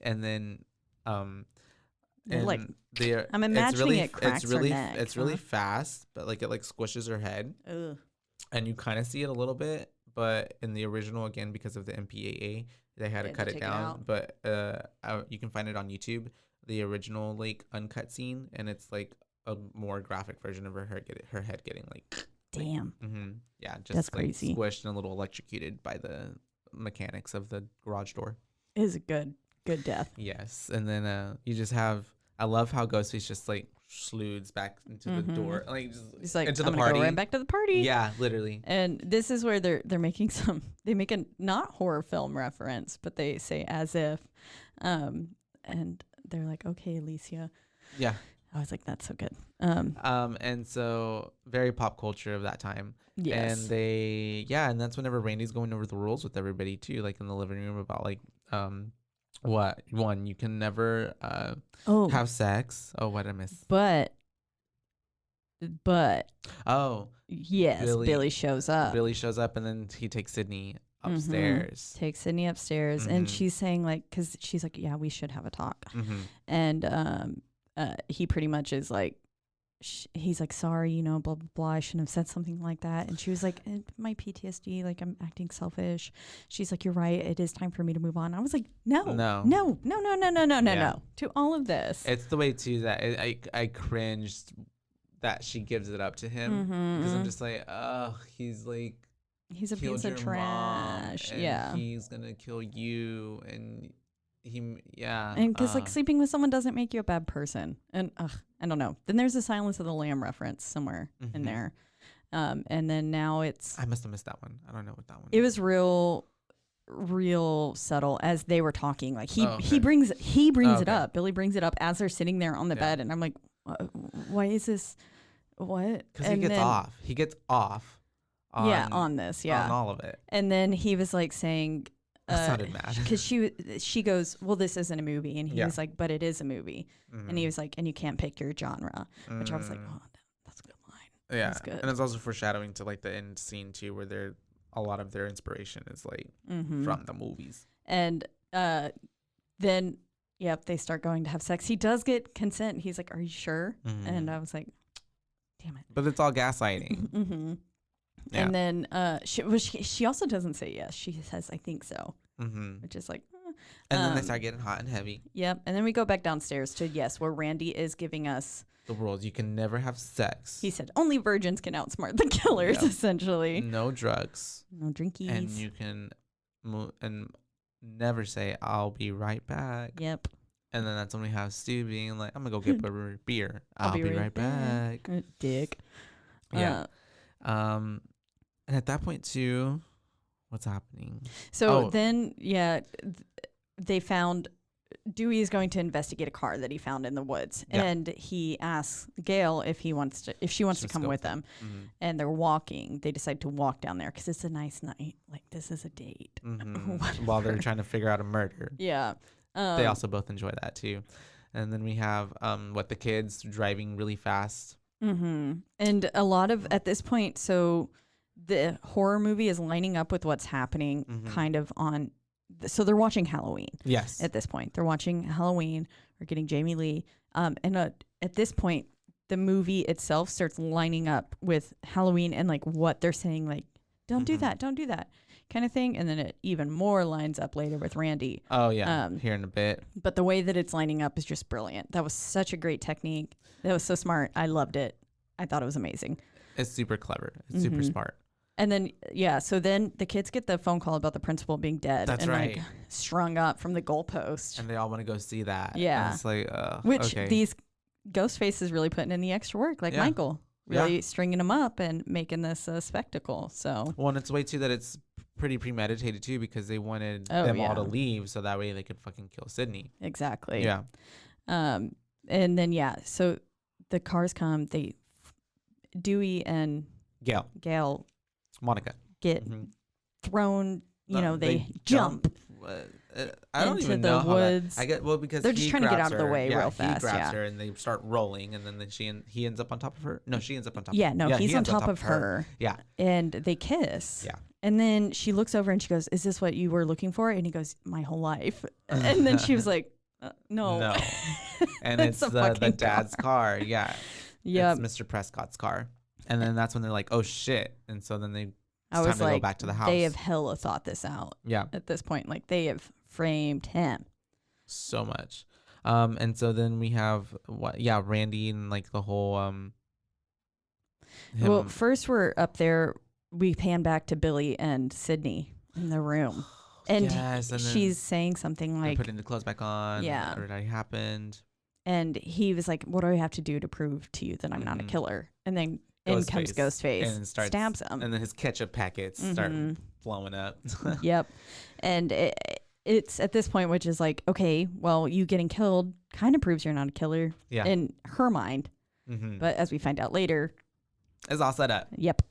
and then and like, they're I'm imagining it cracks it's really her neck. it's really fast, but like it like squishes her head. Ugh. And you kind of see it a little bit, but in the original, again, because of the MPAA, they had to cut it down. But you can find it on YouTube, the original like uncut scene, and it's like a more graphic version of her head getting like damn. Yeah, just That's like crazy. squished and a little electrocuted by the mechanics of the garage door. It is a good death. Yes, and then you just have. I love how Ghostface just like sleuds back into the door, like He's like, into I'm the gonna party. go right back to the party. Yeah, literally. And this is where they're making they make a not horror film reference, but they say as if, and they're like, okay, Alicia. Yeah. I was like, that's so good. And so very pop culture of that time. Yes. And and that's whenever Randy's going over the rules with everybody too, like in the living room about like what one you can never have sex. Oh, what did I miss? But Oh, yes, Billy shows up. Billy shows up, and then he takes Sydney upstairs. Takes Sydney upstairs, and she's saying like, because she's like, yeah, we should have a talk. And he pretty much is like, he's like, sorry, you know, blah blah blah, I shouldn't have said something like that. And she was like, my PTSD, like I'm acting selfish. She's like, you're right, it is time for me to move on. I was like, no to all of this. It's the way too that I cringed that she gives it up to him, because I'm just like, oh, he's like, he's a piece of trash. Yeah, he's gonna kill you, and and because like sleeping with someone doesn't make you a bad person. And I don't know. Then there's a Silence of the Lamb reference somewhere in there, and then now it's. I must have missed that one. I don't know what that one. It was real subtle as they were talking. Like he brings it up. Billy brings it up as they're sitting there on the bed, and I'm like, why is this? What? Because he gets off. On this. Yeah. On all of it. And then he was like saying. I sounded mad. Because she goes, well, this isn't a movie. And he was like, but it is a movie. And he was like, and you can't pick your genre. Which I was like, oh, that's a good line. Yeah. That's good. And it's also foreshadowing to like the end scene too, where a lot of their inspiration is like from the movies. And then, they start going to have sex. He does get consent. He's like, are you sure? And I was like, damn it. But it's all gaslighting. Yeah. And then she also doesn't say yes. She says, I think so. Which is like. And then they start getting hot and heavy. Yep. And then we go back downstairs to, where Randy is giving us. The rules. You can never have sex. He said, only virgins can outsmart the killers, essentially. No drugs. No drinkies. And you can and never say, I'll be right back. Yep. And then that's when we have Stu being like, I'm going to go get a beer. I'll be right back. Dick. Yeah. And at that point too, what's happening? So then, they found Dewey is going to investigate a car that he found in the woods, and he asks Gail if she wants to come with them. Mm-hmm. And they're walking. They decide to walk down there because it's a nice night. Like, this is a date. Mm-hmm. While they're trying to figure out a murder. Yeah. They also both enjoy that too. And then we have the kids driving really fast. Mm-hmm. And a lot of, at this point, so the horror movie is lining up with what's happening kind of on. So they're watching Halloween. Yes. At this point, they're watching Halloween. We're getting Jamie Lee. And at this point, the movie itself starts lining up with Halloween and like what they're saying, like, don't do that, kind of thing. And then it even more lines up later with Randy. Oh yeah, here in a bit. But the way that it's lining up is just brilliant. That was such a great technique. That was so smart. I loved it. I thought it was amazing. It's super clever. It's super smart. And then, so then the kids get the phone call about the principal being dead. That's right. Like strung up from the goalpost. And they all want to go see that. Yeah. And it's like, which okay. these ghost faces really putting in the extra work, like Michael, really stringing them up and making this a spectacle. So, well, and it's way too that it's pretty premeditated too, because they wanted them all to leave so that way they could fucking kill Sydney. Exactly. Yeah. And then, so the cars come, Dewey and Gail Monica get thrown, they jump I don't into even the know how woods. that, because they're just trying to get out of the way real He fast. grabs her and they start rolling, and then he ends up on top of her. No, she ends up on top. Yeah, no, he's on top of her. Yeah, and they kiss. Yeah, and then she looks over and she goes, "Is this what you were looking for?" And he goes, "My whole life." And then she was like, "No." And it's the dad's car. Yeah, it's Mr. Prescott's car. And then that's when they're like, "Oh shit!" And so then it's I was time to like, go back to the house. They have hella thought this out. Yeah. At this point, like they have framed him so much. And so then we have Randy and like the whole Well, first we're up there. We pan back to Billy and Sydney in the room, and, and she's saying something like, "Putting the clothes back on." Yeah. That already happened. And he was like, "What do I have to do to prove to you that I'm not a killer?" And then in comes Ghostface and stabs him. And then his ketchup packets start blowing up. Yep. And it's at this point, which is like, okay, well, you getting killed kind of proves you're not a killer in her mind. But as we find out later, it's all set up. Yep.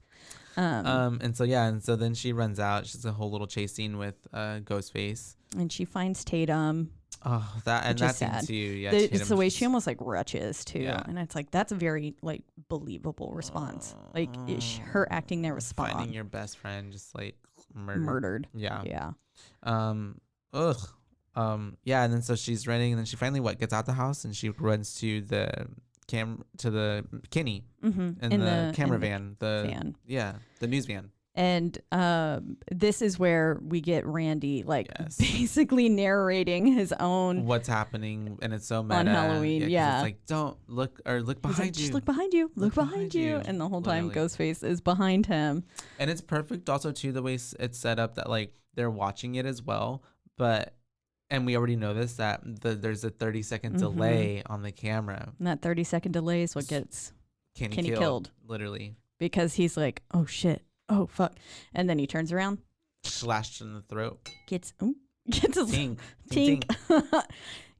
And so then she runs out. She's a whole little chase scene with Ghostface. And she finds Tatum. Oh, that scene sad. too. Yeah, it's the way she almost like retches too, and it's like that's a very like believable response. Like her acting there was spot on. Finding your best friend just like murdered. Yeah. Yeah. And then so she's running, and then she finally gets out the house, and she runs to the Kenny in the camera van, the news van. And this is where we get Randy basically narrating his own what's happening, and it's so meta on Halloween. Yeah, it's like don't look or look behind you. Just look behind you. Look behind you. And the whole time, Ghostface is behind him. And it's perfect also too the way it's set up that like they're watching it as well, and we already know this that there's a 30-second delay on the camera. And that 30-second delay is what gets Kenny killed, literally, because he's like, "Oh shit. Oh fuck!" And then he turns around, slashed in the throat, gets his tink.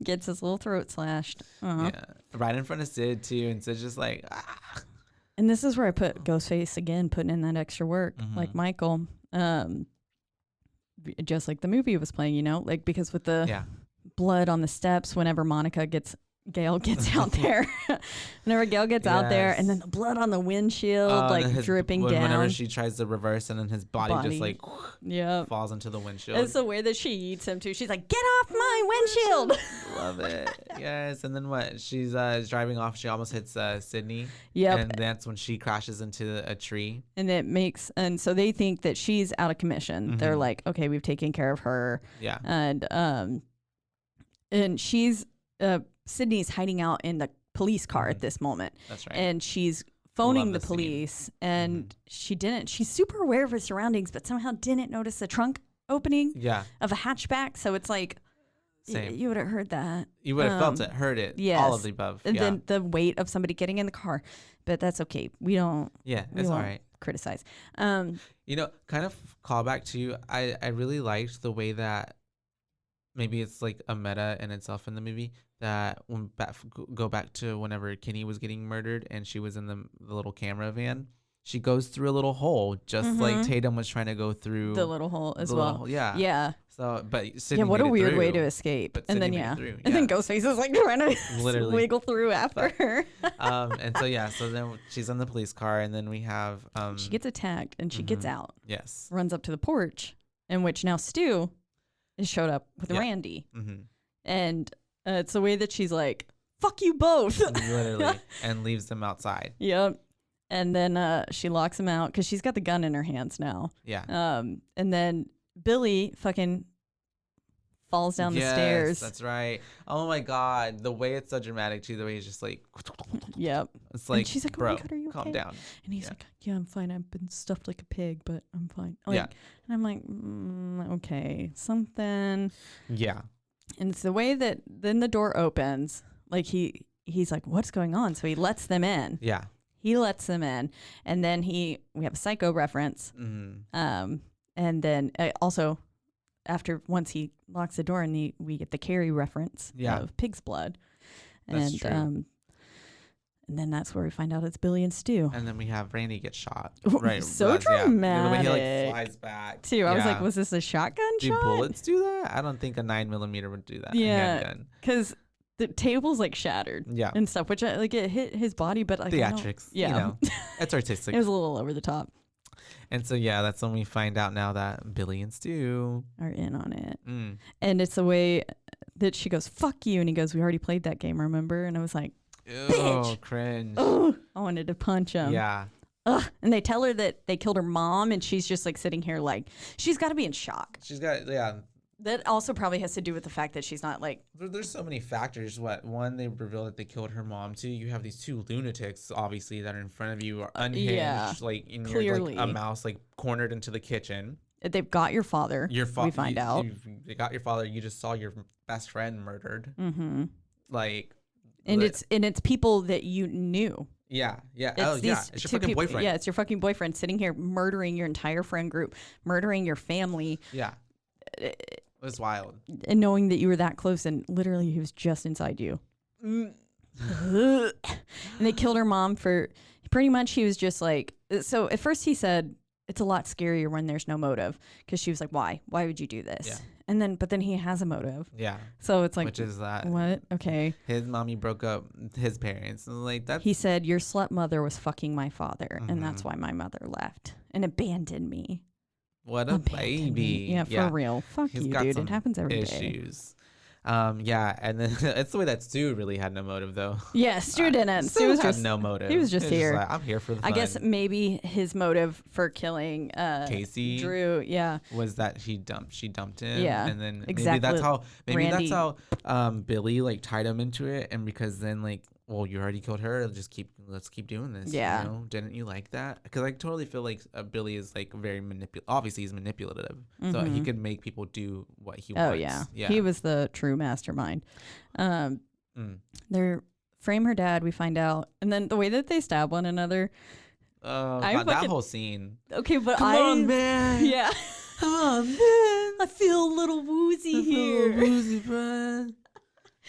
Gets his little throat slashed. Yeah, right in front of Sid too, and Sid's just like. Ah. And this is where I put Ghostface again, putting in that extra work, like Michael, just like the movie was playing, like because with the blood on the steps, whenever Gail gets out there. Whenever Gail gets out there, and then the blood on the windshield, dripping down. Whenever she tries to reverse, and then his body. just like falls into the windshield. It's the way that she eats him too. She's like, "Get off my windshield!" Love it. Yes. And then what? She's driving off. She almost hits Sydney. Yep. And that's when she crashes into a tree. And so they think that she's out of commission. They're like, "Okay, we've taken care of her." Yeah. And she's Sydney's hiding out in the police car at this moment. That's right. And she's phoning the police, and she's super aware of her surroundings, but somehow didn't notice the trunk opening of a hatchback. So it's like, you would have heard that. You would have felt it, heard it, all of the above. And then the weight of somebody getting in the car. But that's okay. We don't. Yeah, it's all right. Criticize. Kind of call back to, I really liked the way that maybe it's like a meta in itself in the movie that when go back to whenever Kenny was getting murdered and she was in the little camera van, she goes through a little hole just like Tatum was trying to go through the little hole as the well. little hole. Yeah. Yeah. So, but Sydney Yeah, what a made it weird way through. to escape. But And then, Sydney made it through, And then yeah. Ghostface is like trying to Literally. wiggle through after her. And so, yeah, so then she's in the police car and then we have. She gets attacked and she gets out, Yes. runs up to the porch, in which now Stu has showed up with Yeah. Randy. Mm-hmm. And it's the way that she's like, fuck you both. Literally. And leaves them outside. Yep. And then she locks him out because she's got the gun in her hands now. Yeah. And then Billy fucking falls down the stairs. That's right. Oh my God. The way it's so dramatic too, the way he's just like, Yep. it's like, And she's like, oh bro, my God, are you calm okay? down. And he's Yeah. like, yeah, I'm fine. I've been stuffed like a pig, but I'm fine. Like, Yeah. And I'm like, okay, something. Yeah. And it's the way that then the door opens. Like he's like, what's going on? So he lets them in. Yeah. He lets them in. And then we have a Psycho reference. Mm-hmm. And then also once he locks the door and we get the Carrie reference of pig's blood. That's And true. and then that's where we find out it's Billy and Stu. And then we have Randy get shot. Oh, Right. so The way dramatic. he like flies back. Too. I was like, was this a shotgun do shot? bullets do that? I don't think a 9mm would do that. A Yeah. handgun. Because the table's like shattered Yeah. and stuff, which like it hit his body, but like Theatrics. Yeah. You know, it's artistic. It was a little over the top. And so, yeah, that's when we find out now that Billy and Stu Are in on it. Mm. And it's the way that she goes, fuck you. And he goes, we already played that game, remember? And I was like, Oh, cringe. oh, I wanted to punch him. Yeah. Ugh. And they tell her that they killed her mom, and she's just like sitting here like, she's got to be in shock. She's got, yeah. That also probably has to do with the fact that she's not like. There's so many factors. One, they reveal that they killed her mom. Two, you have these two lunatics, obviously, that are in front of you, are unhinged, yeah, like in clearly. like a mouse, like cornered into the kitchen. They've got your father. We find out. They got your father. You just saw your best friend murdered. Mm-hmm. Like, and it's people that you knew. Yeah. It's It's your fucking boyfriend. Yeah, it's your fucking boyfriend sitting here murdering your entire friend group, murdering your family. Yeah. It was wild. And knowing that you were that close, and literally he was just inside you. And they killed her mom for pretty much. He was just like, so at first he said it's a lot scarier when there's no motive, because she was like, why would you do this? Yeah. And then but then he has a motive. Yeah. So it's like, which is that what? Okay. his mommy broke up his parents. And like that. He said your slut mother was fucking my father, and that's Mm-hmm. why my mother left and abandoned me. What a baby. Yeah, for real. Fuck He's you, got dude. some It happens every day. issues. Yeah, and then it's the way that Stu really had no motive though. Yeah, Stu didn't. Stu Stu was had just no motive. He was just here. like, I'm here for the fun. I guess maybe his motive for killing Casey Drew, was that she dumped him. Yeah, And then exactly. maybe Randy- that's how Billy like tied him into it, and because then like, well, you already killed her, let's keep doing this. Yeah. You know? Didn't you like that? Because I totally feel like Billy is like very obviously he's manipulative, so he could make people do what he wants. Oh yeah. He was the true mastermind. They frame her dad, we find out, and then the way that they stab one another. Oh, I God, that fucking- whole scene. Okay, but Come on, man. Yeah. Come on, man. I feel a little woozy here. Woozy, bro.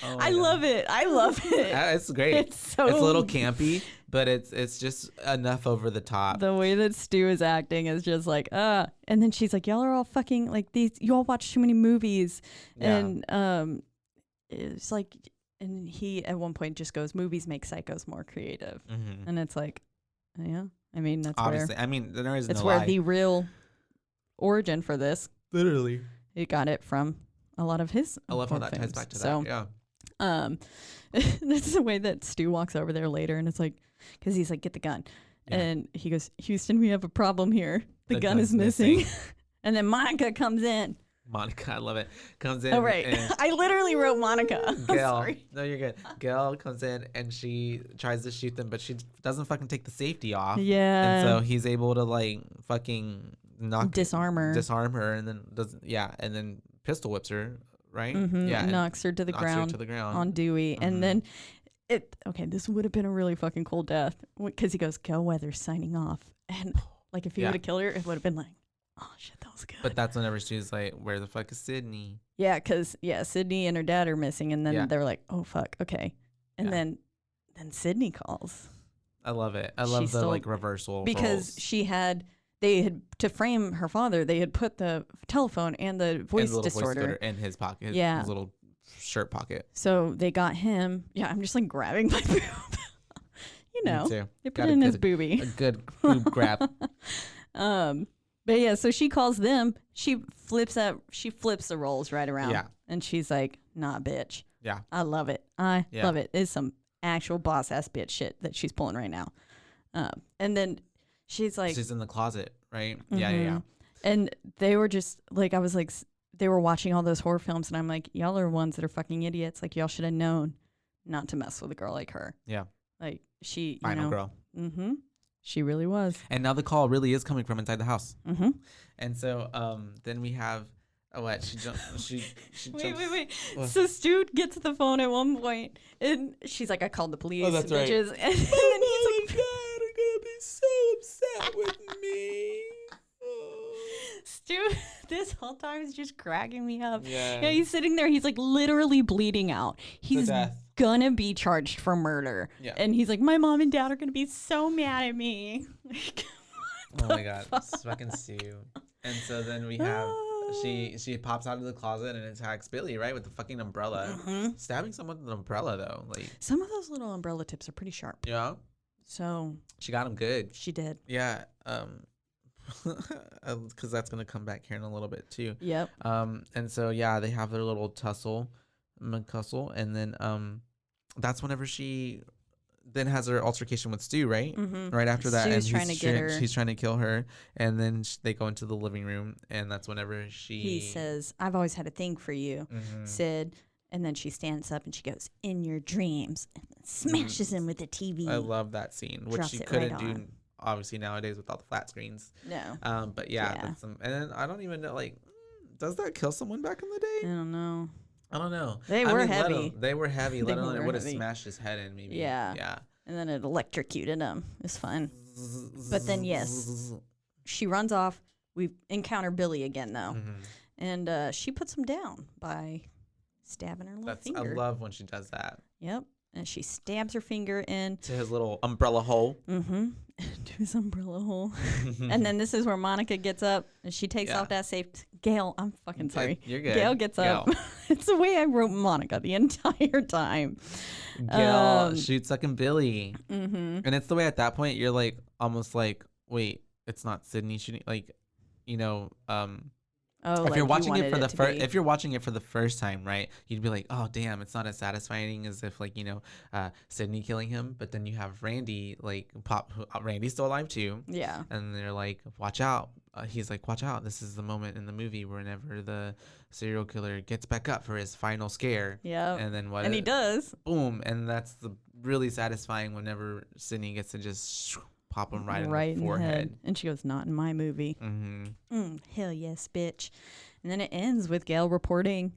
Oh I love it. I love it. It's great. It's so It's a little campy, but it's just enough over the top. The way that Stu is acting is just like, and then she's like, y'all are all fucking like these. You all watch too many movies, Yeah. and it's like, and he at one point just goes, movies make psychos more creative, and it's like, yeah, I mean that's Obviously, where I mean there is it's no where lie. the real origin for this. Literally. It got it from a lot of his. I love how that films. ties back to So, that. Yeah. That's the way that Stu walks over there later, and it's like, because he's like, get the gun. Yeah. And he goes, Houston, we have a problem here. The gun is missing. And then Monica comes in. Monica, I love it. Comes in. Oh, right. and I literally wrote Monica. I'm Gail, sorry. no, you're good. Gail comes in and she tries to shoot them, but she doesn't fucking take the safety off. Yeah. And so he's able to like fucking Disarm her. and then pistol whips her, right? Mm-hmm. Yeah. and Knocks her to the knocks her ground to the ground. on Dewey. And then this would have been a really fucking cool death, because he goes, Gail Weathers signing off. And like if he Yeah. would have killed her, it would have been like, Oh shit, that was good. But that's whenever she's like, "Where the fuck is Sydney?" Yeah, because Sydney and her dad are missing, and then Yeah. they're like, "Oh fuck, okay," and Yeah. then Sydney calls I love it. I She love the still- like reversal because roles. they had to frame her father. They had put the telephone and the And voice the little disorder. in his pocket. Yeah. His little shirt pocket. So they got him. Yeah, I'm just like grabbing my boob. You Me know, too. they put Got it a in his good- boobie. A good boob grab. But yeah, so she calls them. She flips the roles right around. Yeah. And she's like, "Nah, bitch. Yeah. I love it. I Yeah. love it. It's some actual boss ass bitch shit that she's pulling right now." And then she's like, She's in the closet, right? Yeah, yeah, yeah. and they were just like, I was like, they were watching all those horror films, and I'm like, y'all are ones that are fucking idiots. Like, y'all should have known not to mess with a girl like her. Yeah. Like, she, Final girl. Mm-hmm. She really was. And now the call really is coming from inside the house. Mm-hmm. And so then we have what? She Wait. What? So Stu gets the phone at one point, and she's like, "I called the police." Oh, that's right. bitches. And then he's Oh like, my God, are gonna be so upset with me. Stu, this whole time is just cracking me up. Yeah. Yeah, he's sitting there. He's like literally bleeding out. He's death. gonna be charged for murder. Yeah. And he's like, "My mom and dad are gonna be so mad at me." Oh my God, it's fucking Sue. And so then we have she pops out of the closet and attacks Billy, right, with the fucking umbrella. Mm-hmm. Stabbing someone with an umbrella though, like Some of those little umbrella tips are pretty sharp. yeah, So she got him good. she did. Yeah, because that's gonna come back here in a little bit too. Yep. And so yeah, they have their little tussle, and then that's whenever she then has her altercation with Stu, right? Mm-hmm. Right after that, Stu's and trying to get her. He's trying to kill her, and then they go into the living room, and that's whenever He says, "I've always had a thing for you," Mhm. Sid. And then she stands up and she goes, "In your dreams," and then smashes him with the TV. I love that scene, which Drops she it couldn't right do on. obviously nowadays with all the flat screens. No, But yeah, Yeah. that's and then I don't even know, like, does that kill someone back in the day? I don't know. I don't know. They I were mean, heavy. They were heavy. They Let alone it were would have heavy. smashed his head in, maybe. Yeah. Yeah. And then it electrocuted him. It's fun. But then, yes, she runs off. We encounter Billy again, though. Mhm. And she puts him down by stabbing her little I finger. love when she does that Yep. And she stabs her finger in. to his little umbrella hole. Mm-hmm. To his umbrella hole. And then this is where Monica gets up and she takes Yeah. off that safe. Gail, I'm fucking sorry. You're good. Gail gets up. It's the way I wrote Monica the entire time. Gail shoots fucking Billy, Mm-hmm. and it's the way at that point you're like almost like, wait, it's not Sydney shooting, like, you know, Oh, if like you're you watching it wanted for the to first, be. if you're watching it for the first time, right, you'd be like, oh damn, it's not as satisfying as if, like, you know, Sydney killing him. But then you have Randy, like, Randy's still alive too, Yeah. and they're like, watch out. He's like, watch out, this is the moment in the movie whenever the serial killer gets back up for his final scare. Yeah. And then what? And he does. Boom, and that's the really satisfying whenever Sydney gets to just pop him right in the the forehead. head. And she goes, "Not in my movie." Mm-hmm. Hell yes, bitch. And then it ends with Gail reporting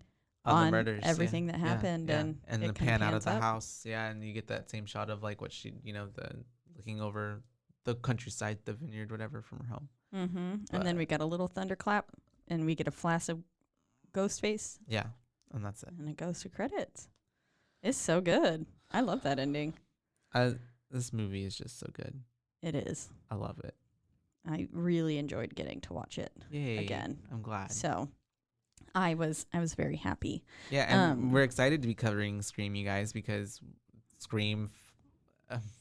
On the on murders, everything yeah, that yeah, happened, yeah. and and it the kinda pan out of pans the up. house, yeah, and you get that same shot of like what she, you know, the looking over the countryside, the vineyard, whatever, from her home. Mm-hmm. But- And then we got a little thunderclap, and we get a flash of Ghostface, Yeah, and that's it. and it goes to credits. It's so good. I love that ending. This movie is just so good. It is. I love it. I really enjoyed getting to watch it Yay! again. I'm glad. So I was very happy. Yeah, and um, we're excited to be covering Scream, you guys, because Scream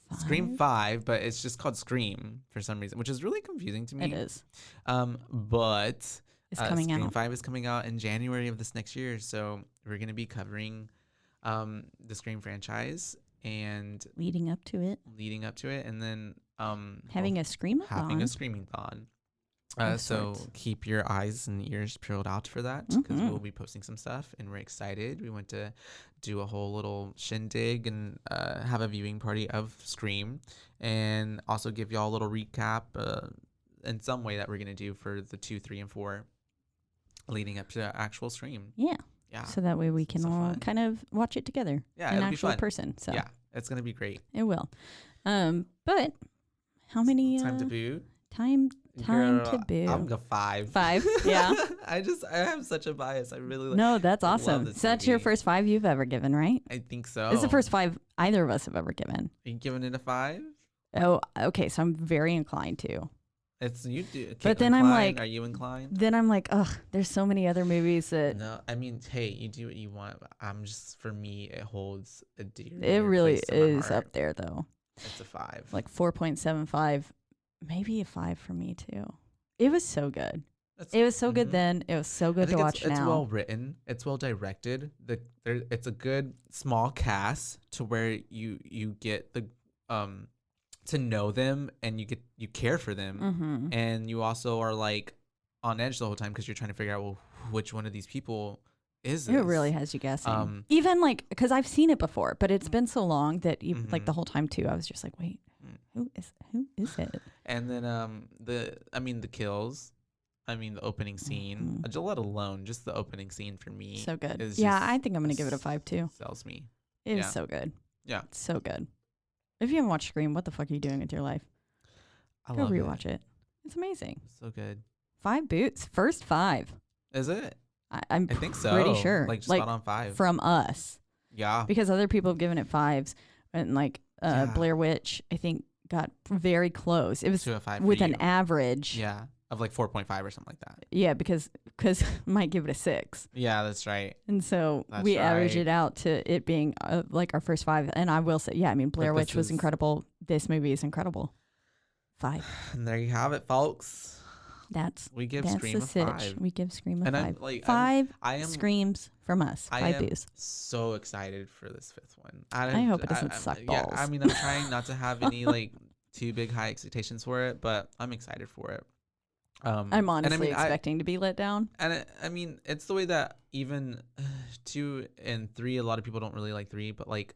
5? 5, but it's just called Scream for some reason, which is really confusing to me. It is. But It's coming Scream out. 5 is coming out in January of this next year, so we're going to be covering the Scream franchise and Leading up to it. leading up to it, and then Having a scream having a Screaming-thon. Of So sorts. keep your eyes and ears peeled out for that, because Mhm. we'll be posting some stuff, and we're excited. We went to do a whole little shindig and have a viewing party of Scream, and also give y'all a little recap in some way that we're going to do for the 2, 3, and 4 leading up to actual Scream. Yeah. Yeah. So that way we can so all fun. kind of watch it together. Yeah, An it'll be actual fun. person. So Yeah, it's going to be great. it will. But how many Time to boo. Time Girl, to boo. I'm a 5. 5, yeah. I have such a bias. I really No, that's love awesome. this So that's your movie. first 5 you've ever given, right? I think so. It's the first 5 either of us have ever given. Are you giving it a 5? Oh, okay. So I'm very inclined to. It's you do. But then I'm inclined? like- Are you inclined? Then I'm like, ugh, there's so many other movies that No, I mean, hey, you do what you want. But I'm just, for me, it holds a dear. it really place in my is heart. up there though. It's a 5. Like 4.75, maybe a 5 for me too. It was so good. It was so good Mhm. then. It was so I good to think watch it's now. well written. It's well directed. It's a good small cast to where you get the to know them, and you care for them, Mm-hmm. and you also are like on edge the whole time because you're trying to figure out, well, which one of these people is this? It really has you guessing. Um, Even like, because I've seen it before, but it's been so long that even like Mhm. the whole time too, I was just like, wait, Mm. who is it? And then the kills. I mean, the opening scene, Mhm. let alone just the opening scene for me. So good. is Yeah, just- I think I'm gonna give it a 5 too. Sells me. It was Yeah. so good. Yeah. So good. If you haven't watched Scream, what the fuck are you doing with your life? I Go love rewatch it. It's amazing. So good. 5 boots. First 5. Is it? I'm I think so. pretty sure. Like just spot on 5. from us. Yeah. Because other people have given it 5s. And like Yeah. Blair Witch, I think, got very close. It was To a 5 with for an you. average. Yeah. Of like 4.5 or something like that. Yeah, because might give it a 6. Yeah, that's right. And so That's we averaged right. it out to it being like our first 5. And I will say, yeah, I mean, Blair this Witch was is- incredible. This movie is incredible. 5. And there you have it, folks. That's We give that's Scream the a sitch. 5. We give Scream a And 5. I'm like, 5 I am screams from us. I 5 am boos. so excited for this 5th one. I hope it doesn't suck Yeah, balls. I mean, I'm trying not to have any like too big high expectations for it, but I'm excited for it. I'm and honestly I mean, expecting to be let down. I mean, it's the way that even 2 and 3, a lot of people don't really like 3, but like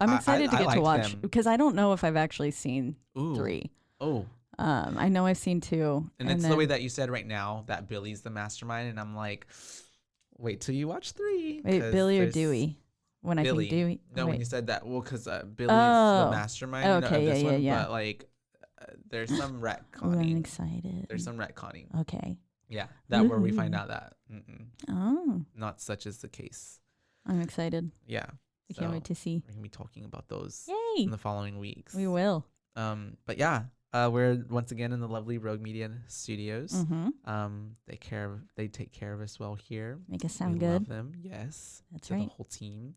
I'm I- excited to I get to liked watch them. because I don't know if I've actually seen ooh, 3. oh, I know I've seen 2. and it's the way that you said right now that Billy's the mastermind, and I'm like, wait till you watch 3. Wait, 'cause Billy or there's- Dewey? When I Billy. think Dewey. No, wait. when you said that, well, because Billy's Oh. the mastermind Okay, of this yeah, one, yeah. but like there's some Ooh, I'm retconning. excited. There's some retconning. Okay. Yeah, that where we find Ooh. out that Oh, not such is the case. I'm excited. Yeah, I can't wait to see. we're gonna be talking about those Yay! in the following weeks. We will. But yeah, we're once again in the lovely Rogue Media Studios. Mm-hmm. They take care of us well here. Make us We sound love good. them. Yes, That's to right. the whole team.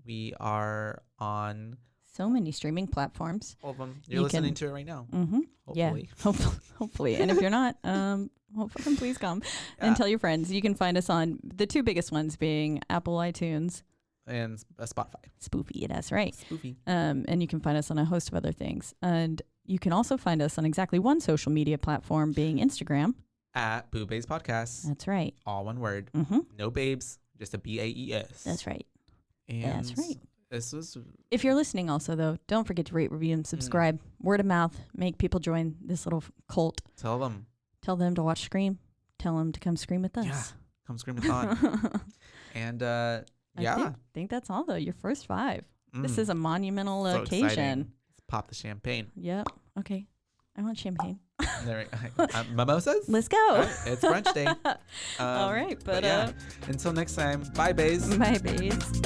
We are on So many streaming platforms. all of them. You You're listening can- to it right now. Mm-hmm. Yeah. Hopefully. Hopefully. And if you're not, well, fucking please come and Yeah. tell your friends. You can find us on the 2 biggest ones being Apple iTunes, And Spotify. Spoofy, that's right. Spoofy. And you can find us on a host of other things. And you can also find us on exactly one social media platform being Instagram. At BooBaes Podcast. That's right. All one word. Mm-hmm. No babes. Just a BAES. That's right. And That's right. This was If you're listening also, though, don't forget to rate, review, and subscribe. Word of mouth. Make people join this little cult. tell them. Tell them to watch Scream. Tell them to come scream with us. Yeah. Come scream a thon. And yeah. I think that's all, though. Your first 5. This Mm. is a monumental So occasion. exciting. Let's pop the champagne. Yep. Okay. I want champagne. There mimosas? Let's go. All right, it's brunch day. All right, but yeah. Until next time, bye, bays. Bye, babes.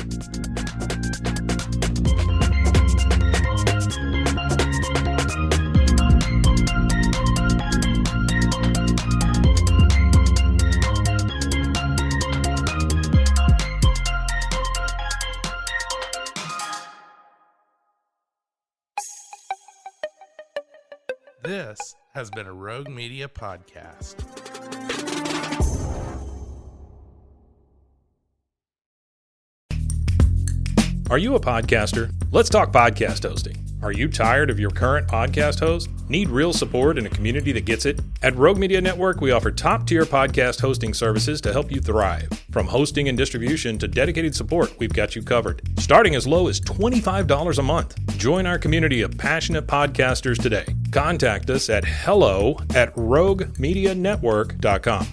This has been a Rogue Media podcast. Are you a podcaster? Let's talk podcast hosting. Are you tired of your current podcast host? Need real support in a community that gets it? At Rogue Media Network, we offer top-tier podcast hosting services to help you thrive. From hosting and distribution to dedicated support, we've got you covered. Starting as low as $25 a month. Join our community of passionate podcasters today. Contact us at hello@roguemedianetwork.com.